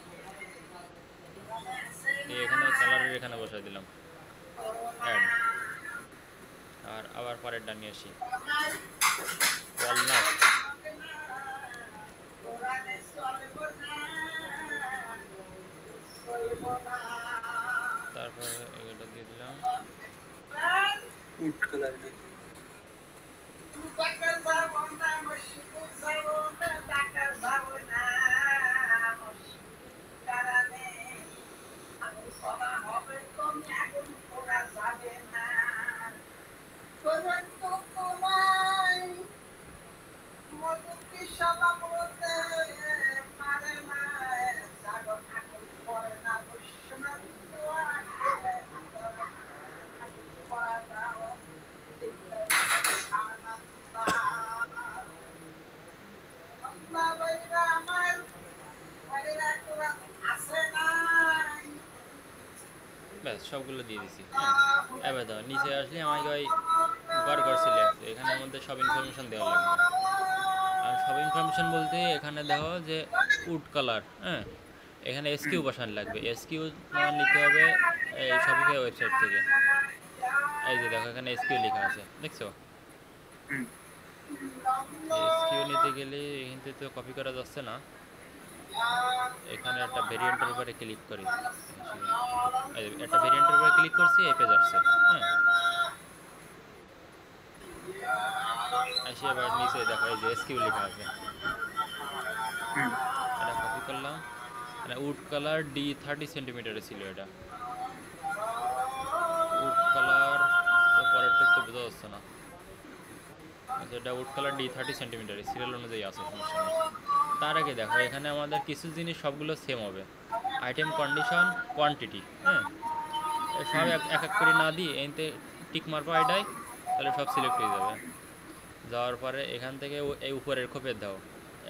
এখানে কালারের এখানে বসাই দিলাম অ্যাড। আর আবার পরেরটা নিয়ে আসি, ওয়ালনাট, তারপরে এটা দিয়ে দিলাম উড কালার। ব্যাস সবগুলো দিয়ে দিছি। এবার দাও নিচে আসলে আমাকে ওই ঘর সিলে আছে, এখানের মধ্যে সব ইনফরমেশন দেওয়া লাগবে। আর সব ইনফরমেশন বলতে এখানে দেখো যে উড কালার, হ্যাঁ এখানে SQ বসানো লাগবে। SQ নিতে হবে এই শপিফাই ওয়েবসাইট থেকে। এই যে দেখো এখানে এসকিউ লেখা আছে, দেখছো? হুম এসকিউ নিতে গেলে এখান থেকে তো কপি করা যাচ্ছে না। এখানে একটা ভেরিয়েন্টের উপরে ক্লিক করি, এই যে একটা ভেরিয়েন্টের উপরে ক্লিক করছি, এই পেজ আসছে। হ্যাঁ, আসি এবার নিচে দেখো এই যে এসকিউ লেখা আছে, হুম এটা কপি করলাম। মানে উড কালার D30 সেন্টিমিটারে ছিল এটা। উড কালার তো পরের টুক তো বোঝা যাচ্ছে না। আচ্ছা, এটা উড কালার D30 সেন্টিমিটারে সিরিয়াল অনুযায়ী আছে, সমস্যা নেই। তার আগে দেখো এখানে আমাদের কিছু জিনিস সবগুলো সেম হবে, আইটেম, কন্ডিশন, কোয়ান্টিটি। হ্যাঁ, এ সব এক এক এক করে না দিয়ে এনতে টিক মারবো আইডাই, তাহলে সব সিলেক্ট হয়ে যাবে। যাওয়ার পরে এখান থেকে এই উপরের খোপে দাও,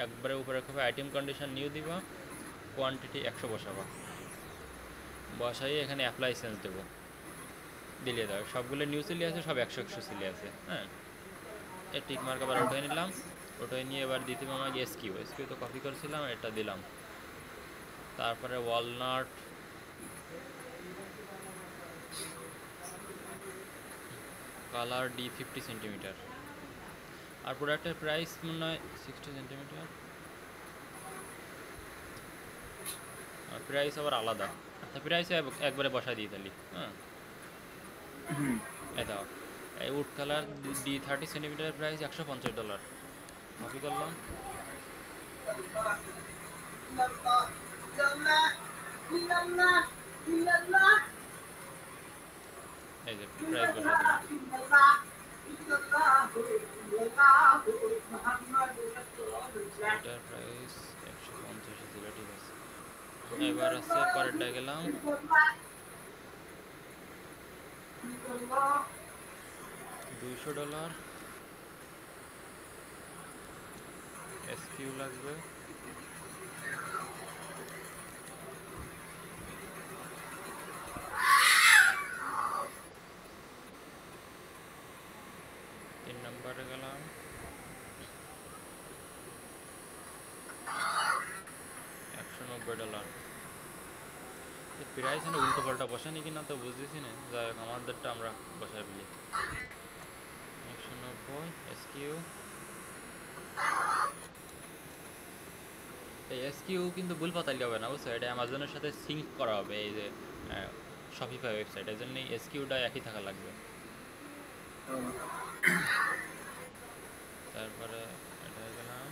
একবারে উপরের খোপে আইটেম কন্ডিশন নিউ দিবা, কোয়ান্টিটি 100 বসাবা, বসাই এখানে অ্যাপ্লাই সেন্স দেবো, দিলে দাও সবগুলো নিউ সিলে আছে, সব 100 সিলে আছে। হ্যাঁ, এই টিক মার্ক আবার উঠে নিলাম, উঠে নিয়ে এবার দিতে হবে আমাকে এসকিউ। এসকিউ তো কপি করেছিলাম, এটা দিলাম। তারপরে ওয়ালনাট, কালার D50 সেন্টিমিটার, আর প্রোডাক্টের প্রাইস মনে হয় 60 সেন্টিমিটার, আর প্রাইস আবার আলাদা। আচ্ছা, প্রাইস একবারে বসাই দিই তাহলে। হ্যাঁ, হুম এটা এই উড কালার D30 সেন্টিমিটারের প্রাইস $150, কপি করলাম। এই যে প্রাইস বসাই দিলাম, এটার প্রাইস 150 ছিল, ঠিক আছে। এবার আছে পরেরটা গেলাম, $200, এসকিউ লাগবে, তিন নম্বরে গেলাম, $190। প্রাইস উল্টো পাল্টা বসানি কিনা তো বুঝতেছি না, যাই হোক আমাদেরটা আমরা বসাই ফেলি। 190 এসকিউ। এই এসকিউ কিন্তু ভুল পাতাইলে হবে না, বুঝছো? এটা অ্যামাজনের সাথে সিঙ্ক করা হবে, এই যে শপিফাই ওয়েবসাইট, এর জন্য এসকিউটা একই থাকা লাগবে। তারপরে এটা গেলাম,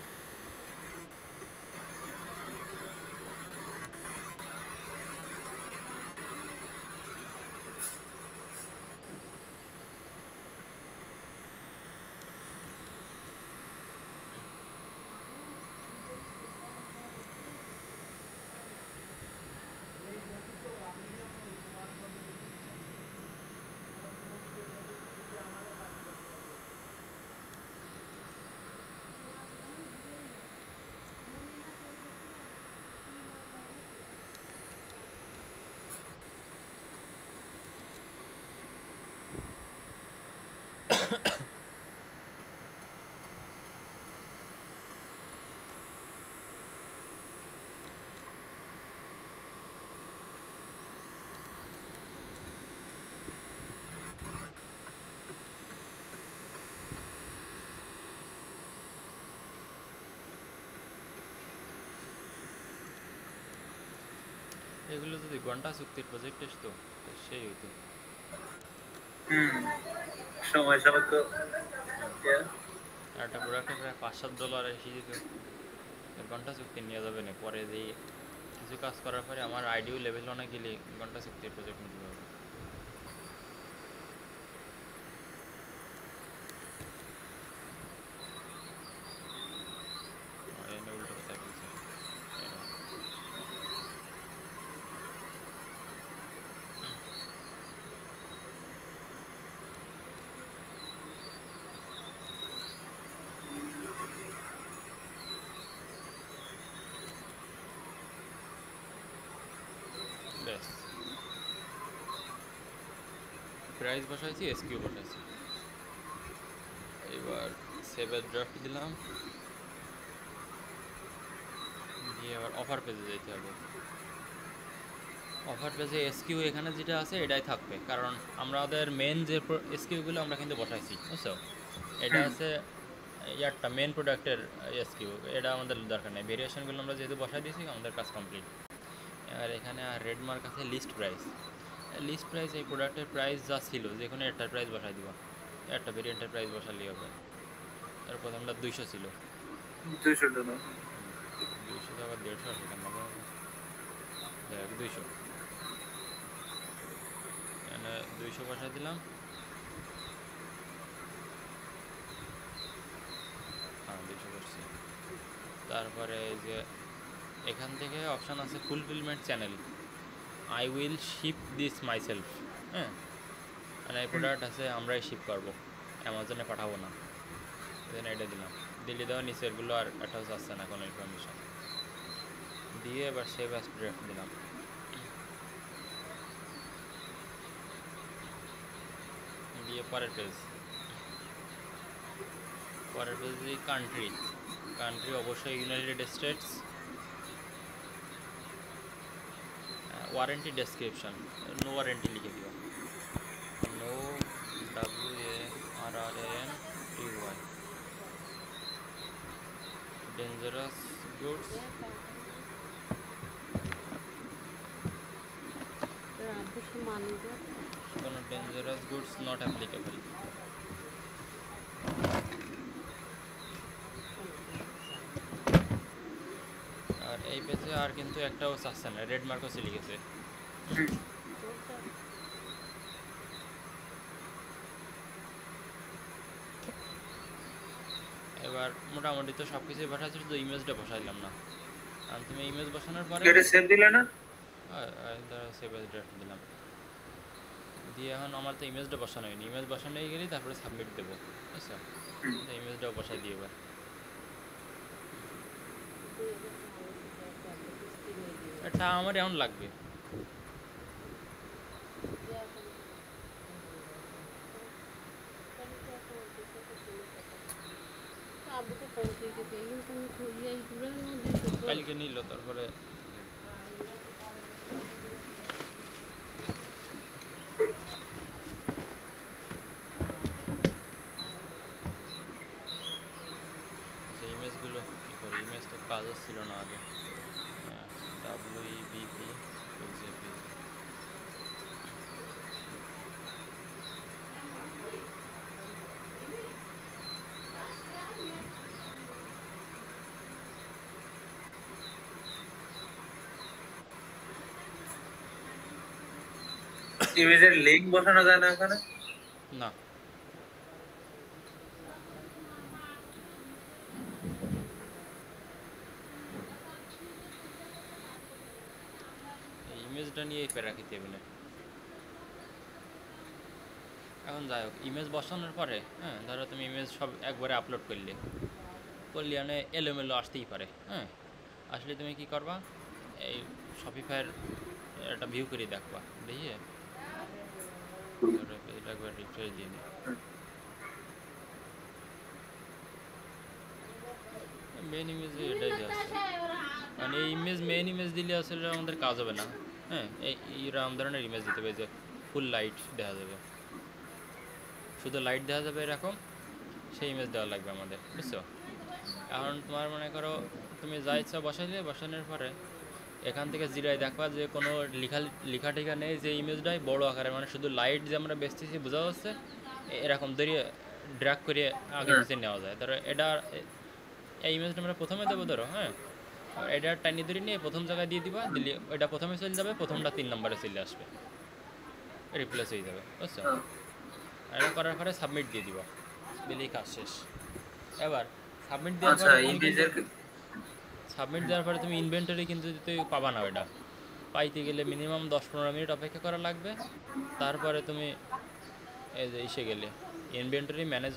এগুলো যদি ঘন্টা চুক্তির প্রজেক্ট আসতো তো সেই হইতো। হুম সময় সময় তো আর একটা প্রোডাক্টে প্রায় $5-7 এসে যেত, ঘন্টা চুক্তি নেওয়া যাবে না। পরে দিয়ে কিছু কাজ করার পরে আমার আইডিও লেভেল অনেক গেলে ঘন্টা চুক্তির প্রজেক্ট নিতে হবে। এনে উল্টো কথা বলছে, ব্যাস প্রাইস বসাইছি, এসকিউ বসাইছি। এবার সেভের ড্রাফট দিলাম, দিয়ে আবার অফার পেজে যেতে হবে। অফার পেজে এসকিউ এখানে যেটা আছে এটাই থাকবে, কারণ আমাদের মেন যে এসকিউগুলো আমরা কিন্তু বসাইছি, বুঝছো? এটা আছে ইয়ারটা মেন প্রোডাক্টের এসকিউ, এটা আমাদের দরকার নেই। ভেরিয়েশনগুলো আমরা যেহেতু বসাই দিয়েছি আমাদের কাজ কমপ্লিট। আর এখানে আর রেড মার্ক আছে লিস্ট প্রাইস। লিস্ট প্রাইস এই প্রোডাক্টের প্রাইস যা ছিল যে কোনো একটার প্রাইস বসাই দিব, একটা ভেরিয়েন্টের প্রাইস বসালেই হবে। তারপর আমরা 200 ছিল, 200 টাকা। 200 তো আবার 150 সেখান থেকে 200, এখানে 200 বসাই দিলাম। হ্যাঁ 200 বসছে। তারপরে এই যে এখান থেকে অপশান আছে fulfilment channel, I will ship this myself. হ্যাঁ, মানে এই প্রোডাক্ট আছে আমরাই শিপ করবো, অ্যামাজনে পাঠাবো না। দেন এটা দিলাম, দিল্লি দেওয়া নিচেরগুলো আর অ্যাটাচ আসছে না কোনো ইনফরমেশন দিয়ে। এবার সেভ অ্যাজ ড্রাফট দিলাম, দিয়ে পরের পেজ। পরের পেজে কান্ট্রি, কান্ট্রি অবশ্যই United States. Warranty description no warranty লিখে দিও, নো WARRANTY, ডেঞ্জারাস গুডস, কোনো ডেঞ্জারাস গুডস নট অ্যাপ্লিকেবল। আর এই পেজে আর কিন্তু একটাও চাচ্ছে না, রেড মার্কও চলে গেছে। এবার মোটামুটি তো সব কিছুই বসাচ্ছি, শুধু ইমেজটা বসাইলাম না। আর তুমি ইমেজ বসানোর পরে এটা সেভ দিলে না? সেভ অ্যাজ ড্রাফট দিলাম, দিয়ে এখন আমার তো ইমেজটা বসানো হয়নি। ইমেজ বসানো হয়ে গেলেই তারপরে সাবমিট দেবো, বুঝছো? তো ইমেজটাও বসাই দিই এবার। এটা আমার এমন লাগবে। কালকে নিল তারপরে ইমেজগুলো কী করি, ইমেজ তো কাজ ছিল না আগে। WEBP ইমেজের লিংক বসানো যায় না এখানে? না, এই ইমেজটা নিয়ে প্যারা খেতে হবে না। এখন যাই হোক, ইমেজ বসানোর পরে হ্যাঁ, ধরো তুমি ইমেজ সব একবারে আপলোড করলে মানে এলোমেলো আসতেই পারে। হ্যাঁ, আসলে তুমি কি করবা, এই শপিফাইয়ের একটা ভিউ করে দেখবা, দেখিয়ে এটা একবার রিফ্রেশ দিয়ে নিই। মেন ইমেজে এটাই দেওয়া আছে, মানে এই ইমেজ মেন ইমেজ দিলে আসলে আমাদের কাজ হবে না। হ্যাঁ, এইরকম ধরনের ইমেজ দিতে হবে যে ফুল লাইট দেখা যাবে, শুধু লাইট দেখা যাবে এরকম, সেই ইমেজ দেওয়া লাগবে আমাদের, বুঝছো? এখন তোমার মনে করো তুমি যা ইচ্ছা বসাইলে, বসানোর পরে এখান থেকে জিরাই দেখবা যে কোনো লেখা টেখা নেই, যে ইমেজটাই বড় আকারে, মানে শুধু লাইট যে আমরা বেচতেছি বোঝা যাচ্ছে, এরকম ধরিয়ে ড্র্যাগ করে আগে নিচে নেওয়া যায়। ধরো এটা এই ইমেজটা আমরা প্রথমে দেবো, ধরো হ্যাঁ, এটা টাইনি ধরে নিয়ে প্রথম জায়গায় দিয়ে দিবা, দিলে ওইটা প্রথমে চলে যাবে, প্রথমটা 3 নম্বরে চলে আসবে, রিপ্লেস হয়ে যাবে, বুঝছো? এটা করার পরে সাবমিট দিয়ে দিবা, দিলেই কাজ শেষ। এবার সাবমিট দেওয়ার আচ্ছা, পরে ইমেজের সাবমিট দেওয়ার পরে তুমি ইনভেন্টরি কিন্তু তুই পাবা না, ওইটা পাইতে গেলে মিনিমাম 10-15 মিনিট অপেক্ষা করা লাগবে। তারপরে তুমি এই যে এসে গেলে ইনভেন্টরি ম্যানেজ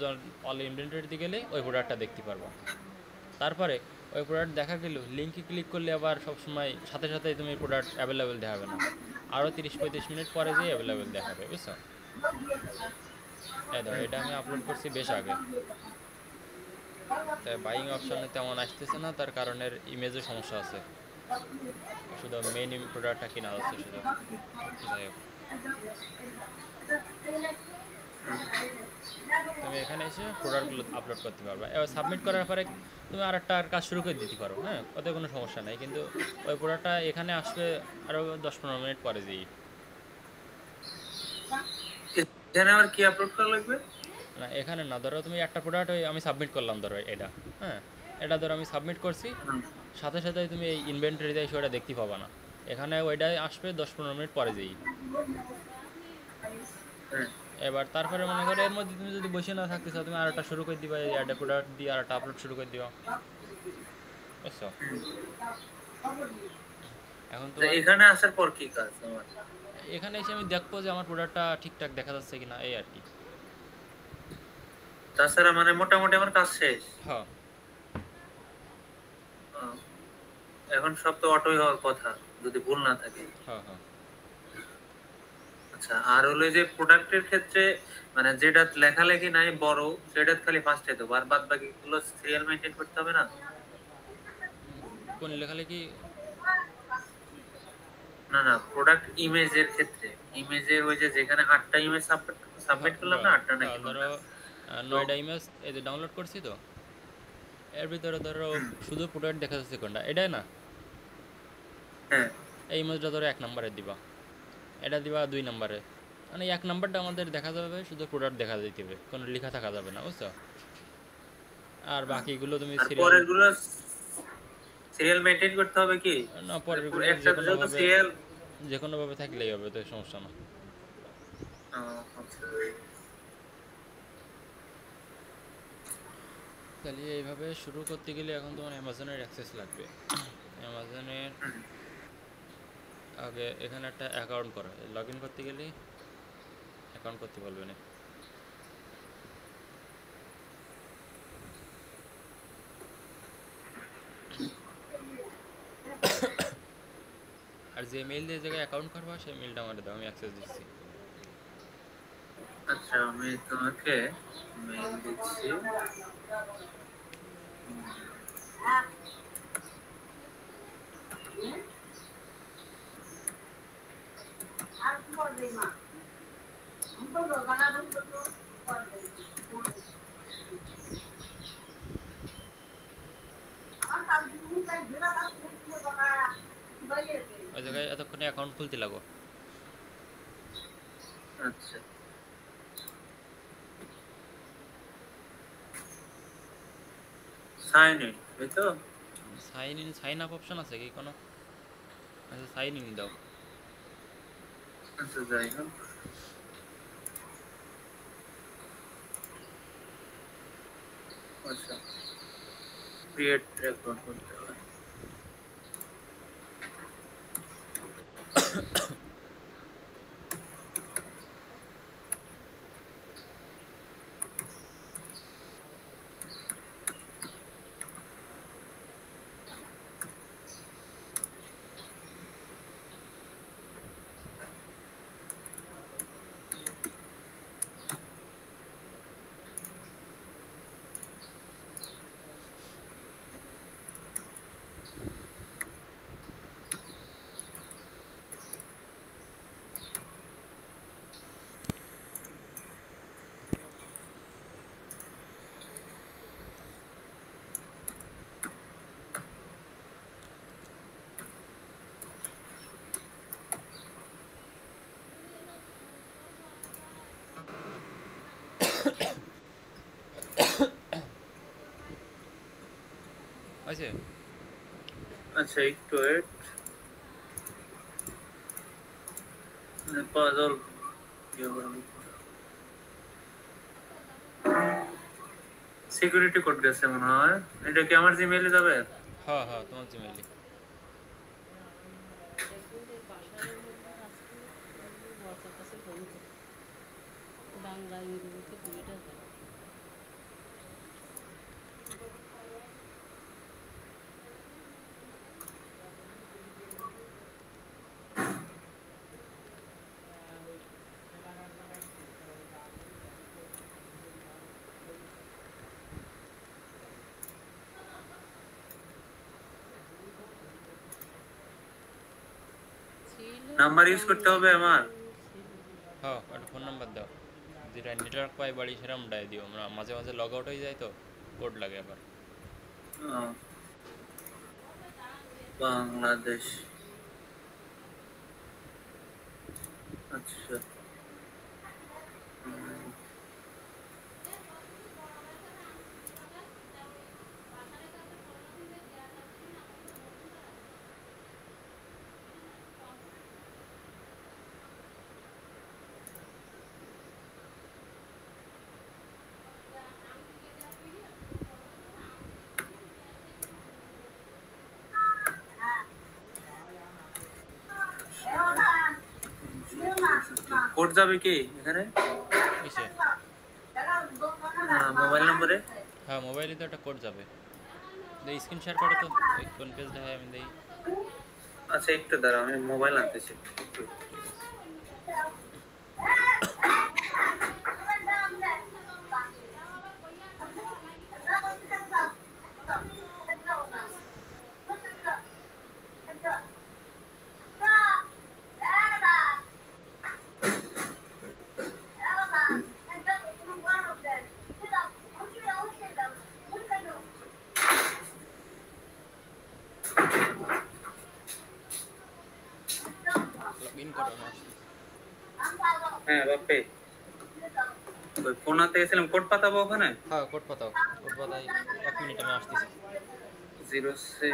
অল ইনভেন্টরিতে গেলে ওই প্রোডাক্টটা দেখতে পারবো। তারপরে ওই প্রোডাক্ট দেখা গেল লিঙ্কে ক্লিক করলে আবার সবসময় সাথে সাথেই তুমি প্রোডাক্ট অ্যাভেলেবেল দেখাবে না, আরও 30-35 মিনিট পরে যেয়ে অ্যাভেলেবেল দেখাবে, বুঝছো? এই ধরো এটা আমি আপলোড করছি বেশ আগে, তাই বাইং অপশানে তেমন আসতেছে না, তার কারণের ইমেজে সমস্যা আছে। শুধু মেইন প্রোডাক্টটা কিনা যাচ্ছে শুধু। যাই হোক, তুমি এখানে এসে প্রোডাক্টগুলো আপলোড করতে পারবে। এবার সাবমিট করার পরে তুমি আর একটা কাজ শুরু করে দিতে পারো, হ্যাঁ, ওতে কোনো সমস্যা নেই। কিন্তু ওই প্রোডাক্টটা এখানে আসবে আরও 10-15 মিনিট পরে যেই। এখানে আমার কি আপলোড করা লাগবে? না এখানে না, ধরো তুমি একটা প্রোডাক্ট ওই আমি সাবমিট করলাম, ধরো এটা, হ্যাঁ, এটা ধরো আমি সাবমিট করছি, হুম, সাথে সাথে তুমি এই ইনভেন্টরিতে এসে ওটা দেখতে পাবা না। এখানে ওইটাই আসবে 10-15 মিনিট পরে যেই। হ্যাঁ, এবার তারপরে মনে করো এর মধ্যে তুমি যদি বসে না থাকতে চাও, তুমি আরেকটা শুরু করে দিবা, এই একটা প্রোডাক্ট দিয়ে আরেকটা আপলোড শুরু করে দিবা, বুঝছো? হুম। এখন তো তোমার এখানে আসার পর কি কাজ আমার? এখানে এসে আমি দেখবো যে আমার প্রোডাক্টটা ঠিকঠাক দেখা যাচ্ছে কিনা, এই আর কি। তাছাড়া মানে মোটামুটি আমার কাজ শেষ। হ্যাঁ আহ, এখন সব তো অটোই হওয়ার কথা, যদি ভুল না থাকে। হ্যাঁ হ্যাঁ। আচ্ছা, আর হলো যে প্রোডাক্টের ক্ষেত্রে মানে যেটা লেখালেখি নাই বড়, সেটা খালি ফার্স্টে দেবো, আর বাদ বাকি গুলো সিরিয়াল মেইনটেইন করতে হবে না? কোন লেখালেখি? না না, প্রোডাক্ট ইমেজের ক্ষেত্রে, ইমেজের ওই যে যেখানে 8টা ইমেজ সাবমিট করলাম না, 8টা হ্যাঁ নাকি ধরো 9টা? তো 9টা ইমেজ এই যে ডাউনলোড করছি, তো এর ভিতরে ধরো শুধু প্রোডাক্ট দেখা যাচ্ছে কোনটা, এটাই না। হ্যাঁ, এই ইমেজটা ধরো 1 নম্বরে দিবা, এটা দিবা 2 নম্বরে, মানে 1 নম্বরটা আমাদের দেখা যাবে, শুধু প্রোডাক্ট দেখা যেতে হবে, কোনো লেখা থাকা যাবে না, বুঝছো? আর বাকিগুলো তুমি আর সিরিয়াল, পরের গুলো সিরিয়াল মেইনটেইন করতে হবে কি? না মানে পরেরগুলো একটা যেহেতু সিরিয়াল। যে কোনোভাবে থাকলেই হবে, তো সমস্যা না। আচ্ছা। তাহলে এইভাবে শুরু করতে গেলে এখন তোমার অ্যামাজনের অ্যাক্সেস লাগবে। অ্যামাজনের হুম, আগে এখানে একটা অ্যাকাউন্ট করা, লগ ইন করতে গেলে অ্যাকাউন্ট করতে বলবে না। আর যে মেইল দিয়ে জায়গায় অ্যাকাউন্ট করবা সেই মেইলটা আমার দাও, আমি অ্যাক্সেস দিচ্ছি। আচ্ছা, আমি তোমাকে মেইল দিচ্ছি। ওই জায়গায় এতক্ষণে অ্যাকাউন্ট খুলতে লাগো। আচ্ছা, সাইন ইন, এই তো। সাইন আপ অপশন আছে কি কোনো? আচ্ছা সাইন ইন দাও। আচ্ছা, যাই হোক। আচ্ছা, ক্রিয়েট অ্যাকাউন্ট করতে হবে। আছে? আচ্ছা, একটু ওয়েট। পাজল সিকিউরিটি কোড গেছে মনে হয়। এটা কি আমার জিমেইলে যাবে? হ্যাঁ হ্যাঁ, তোমার জিমেইলে। বাংলা ইংরেজিতে দুইটা যায়। নাম্বার ইউজ করতে হবে আমার? হ্যাঁ, একটা ফোন নাম্বার দাও, যেটা নেটওয়ার্ক পাই বাড়ি সেরকমটাই দিও। আমরা মাঝে মাঝে লগ আউট হয়ে যায় তো কোড লাগে আবার। বাংলাদেশ, আচ্ছা। কোড যাবে কি এখানে? কিসে? মোবাইল নম্বরে? হ্যাঁ, মোবাইলে তো একটা কোড যাবে। স্ক্রিন শেয়ার করো তো, ওই কোন পেজটা হয় আমি দেই। আচ্ছা একটু দাঁড়াও, আমি মোবাইল আনতেছি। ঠিক আছে। লগ ইন করো, আমি আসছি। হ্যাঁ বাপে, ওই ফোন আনতে গেছিলাম, কোড পাতাবো ওখানে? হ্যাঁ, কোড পাতাও, কোড পাতাই। 1 মিনিট, আমি আসতেছি। 06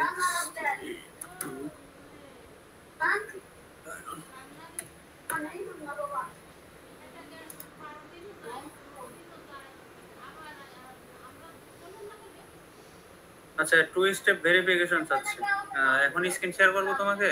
আচ্ছা, 2 স্টেপ ভেরিফিকেশন চাচ্ছে। এখন স্ক্রিন শেয়ার করবো তোমাকে।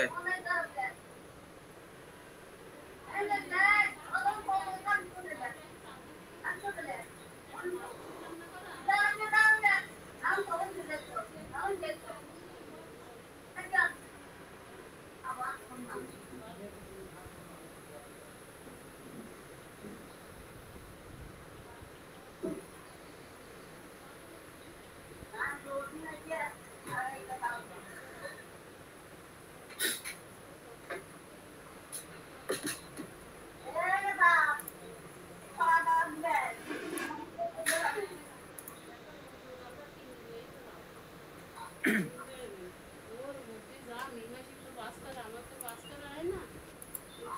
ওর মধ্যে যা নির্মাসিক তো বাস করে, আমার তো বাস করা হয় না।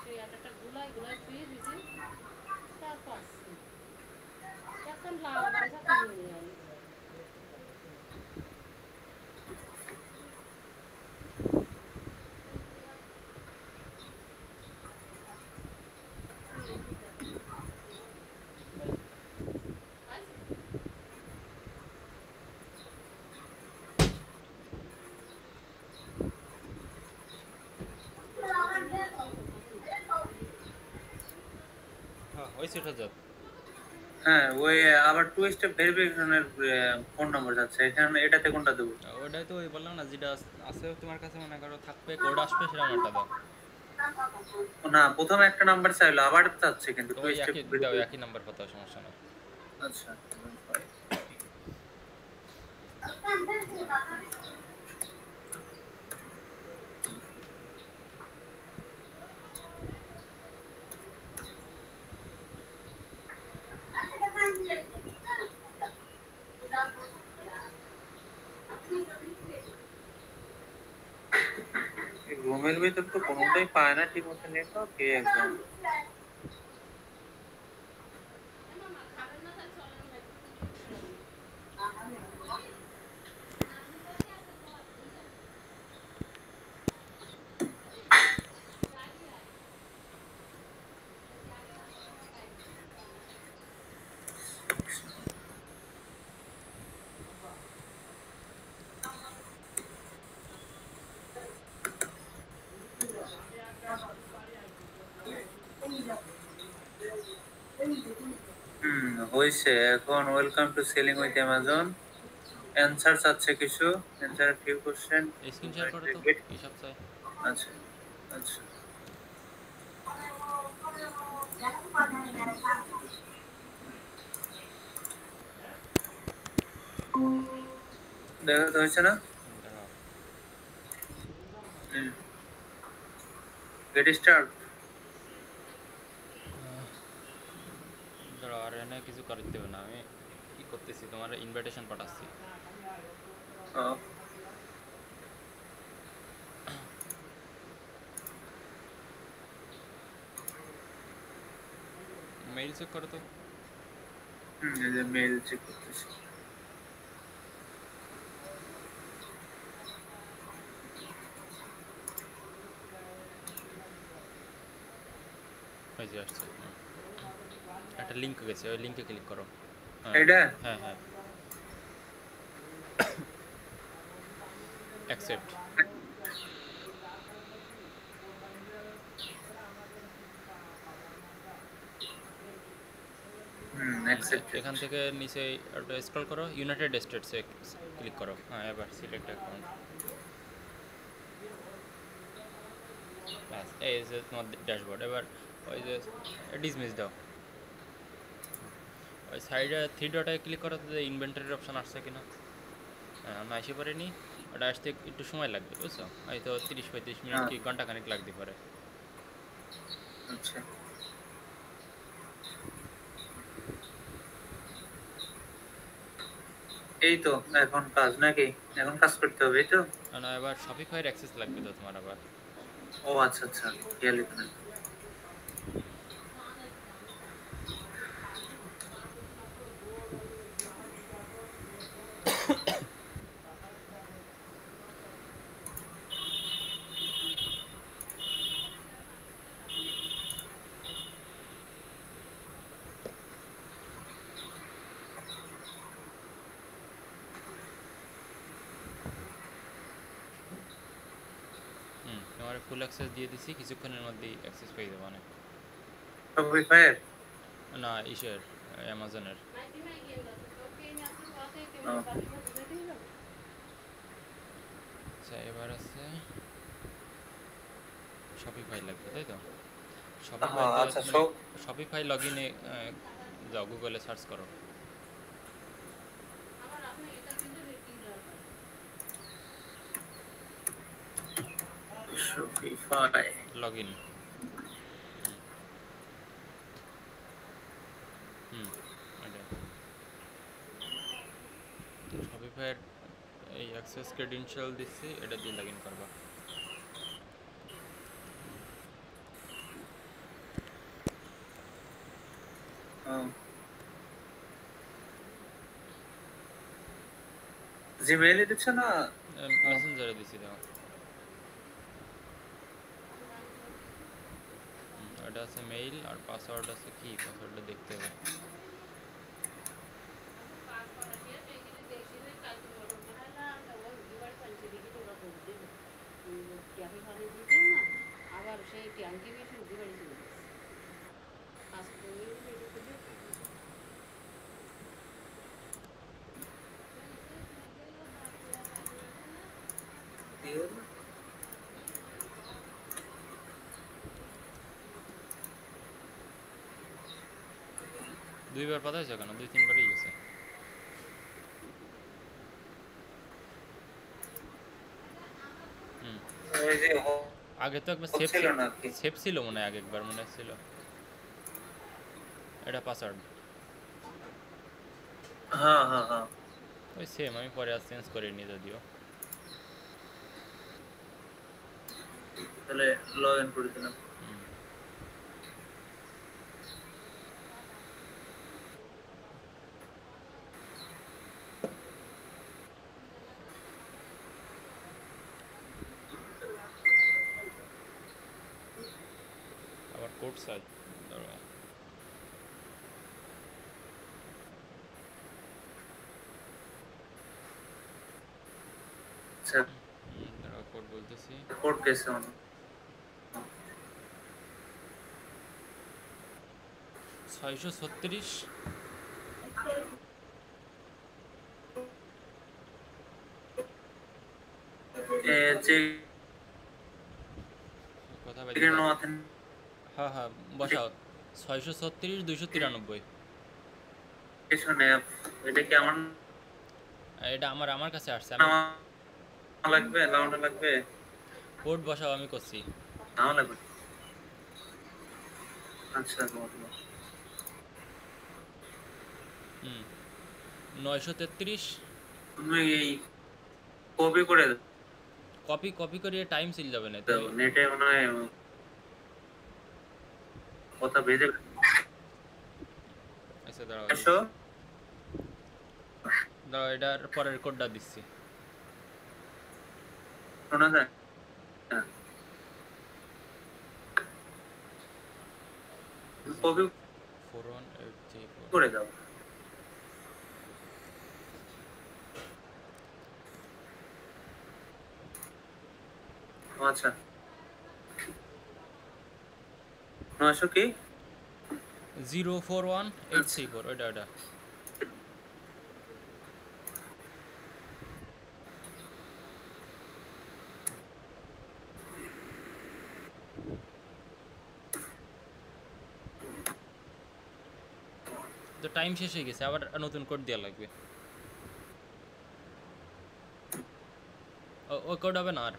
সে একটা গুলাই গুলাই পেয়ে দিছে, তার পাচ্ছে এখন লাভ পয়সা কিনে নিয়ে আনি। হ্যাঁ, ওই সেটা যাও। হ্যাঁ, ওই আবার 2 স্টেপ ভেরিফিকেশনের ফোন নাম্বার যাচ্ছে এখানে, এটাতে কোনটা দেবো? ওটাই তো ওই বললাম না, যেটা আছে তোমার কাছে মনে করো থাকবে, কোড আসবে, সেরকম একটা দাও। না, প্রথমে একটা নাম্বার চাইলো, আবার চাচ্ছে কিন্তু 2 ওই স্টেপ একই দাও, একই নাম্বার পাতাও, সমস্যা নেই। আচ্ছা রুমের ভিতর তো কোনোটাই পায় না ঠিক মতো নেটওয়ার্ক, কে একদম। হয়েছে এখন। Welcome to selling with Amazon. Answer চাচ্ছে কিছু, answer few question. Screen share করো তো, কি সব চাই। আচ্ছা আচ্ছা, দেখা তো হয়েছে না? দাঁড়াও। হুম। Get start. ধরো আর এনে কিছু করতে হবে না, আমি কি করতেছি তোমার ইনভাইটেশন পাঠাচ্ছি। মেইল চেক করো তো। এই যে মেইল চেক করতেছি। ওই যে আসছে, একটা লিঙ্ক গেছে, ওই লিঙ্কে ক্লিক করো। এটা হ্যাঁ হ্যাঁ, অ্যাকসেপ্ট। অ্যাকসেপ্ট। এখান থেকে নিচে একটা স্ক্রল করো, ইউনাইটেড স্টেটসে ক্লিক করো। হ্যাঁ, এবার সিলেক্ট অ্যাকাউন্ট। ব্যাস, এই যে তোমার ড্যাশবোর্ড। এবার ওই যে ডিসমিস দাও, ওই সাইডে থ্রি ডটে ক্লিক করো, যে ইনভেন্টরির অপশান আসছে কিনা। হ্যাঁ, আমি আসতে পারিনি, ওটা আসতে একটু সময় লাগবে, বুঝছো? হয়তো 30-35 মিনিট কি ঘন্টা খানিক লাগতে পারে। আচ্ছা, এই তো এখন কাজ নাকি? এখন কাজ করতে হবে, এই তো? না, এবার শপিফাইয়ের অ্যাক্সেস লাগবে তো তোমার আবার। ও আচ্ছা আচ্ছা, খেয়াল এখানে। তোমার ফুল অ্যাক্সেস দিয়ে দিছি, কিছুক্ষণের মধ্যেই অ্যাক্সেস পেয়ে যাবো। মানে শপিফাইয়ের? না, ইসের, অ্যামাজনের। আচ্ছা, এবার আছে শপিফাই লাগবে, তাই তো? শপিফাই হ্যাঁ, তো আচ্ছা, মানে শপিফাই লগ ইনে যাও, গুগলে সার্চ করো। Shopify log in. এটা শপিফাইয়ের এই অ্যাক্সেস ক্রেডেনশিয়াল দিচ্ছি, এটা দিয়ে লগ ইন করবা। জিমেইলে দিচ্ছ না? মেসেঞ্জারে দিছি, দাও। এটা আছে মেইল, আর পাসওয়ার্ড আছে কি, পাসওয়ার্ডটা দেখতে হবে। আবার সেই ট্যাঙ্কি বেশি উঠে বাড়ি চলে গেছে। দুইবার পাঠাইছো কেন? 2-3বারই গেছে। ওই যে আগে তো একবার হচ্ছিল না আর কি। সেভ ছিল মনে হয়, আগে একবার মনে ছিল। এটা পাসওয়ার্ড হ্যাঁ হ্যাঁ হ্যাঁ, ওই সেম, আমি পরে আর চেঞ্জ করিনি যদিও। তাহলে লগ ইন করে দিলাম। আবার কোড চাই, আচ্ছা, কোড বলতেছি। কোড কেসে অন। 636। যে কথা এখানে বলি। নোয়াথেন। হ্যাঁ হ্যাঁ, বসাও 636-293। পেছনে এটা কি আমার এটা আমার কাছে আসছে। নাম লাগবে? লাউন্ড লাগবে? কোড বসাও, আমি করছি। নাও লাগবে। আচ্ছা বলো। 933 তুমি এই কপি করে কপি কপি করিয়ে টাইম চলে যাবে না দাও, তুমি। নেটে মনে হয় কথা ভেজে আচ্ছা দাঁড়াও আসো। দাঁড়াও, এটার পরের কোডটা দিচ্ছি। শোনা যায়? হ্যাঁ। কপি 41834 করে দাও। আচ্ছা 900 কি 041834 ওইটা ওইটা। তো টাইম শেষ হয়ে গেছে, আবার নতুন কোড দেওয়া লাগবে। ও কোড হবে না আর।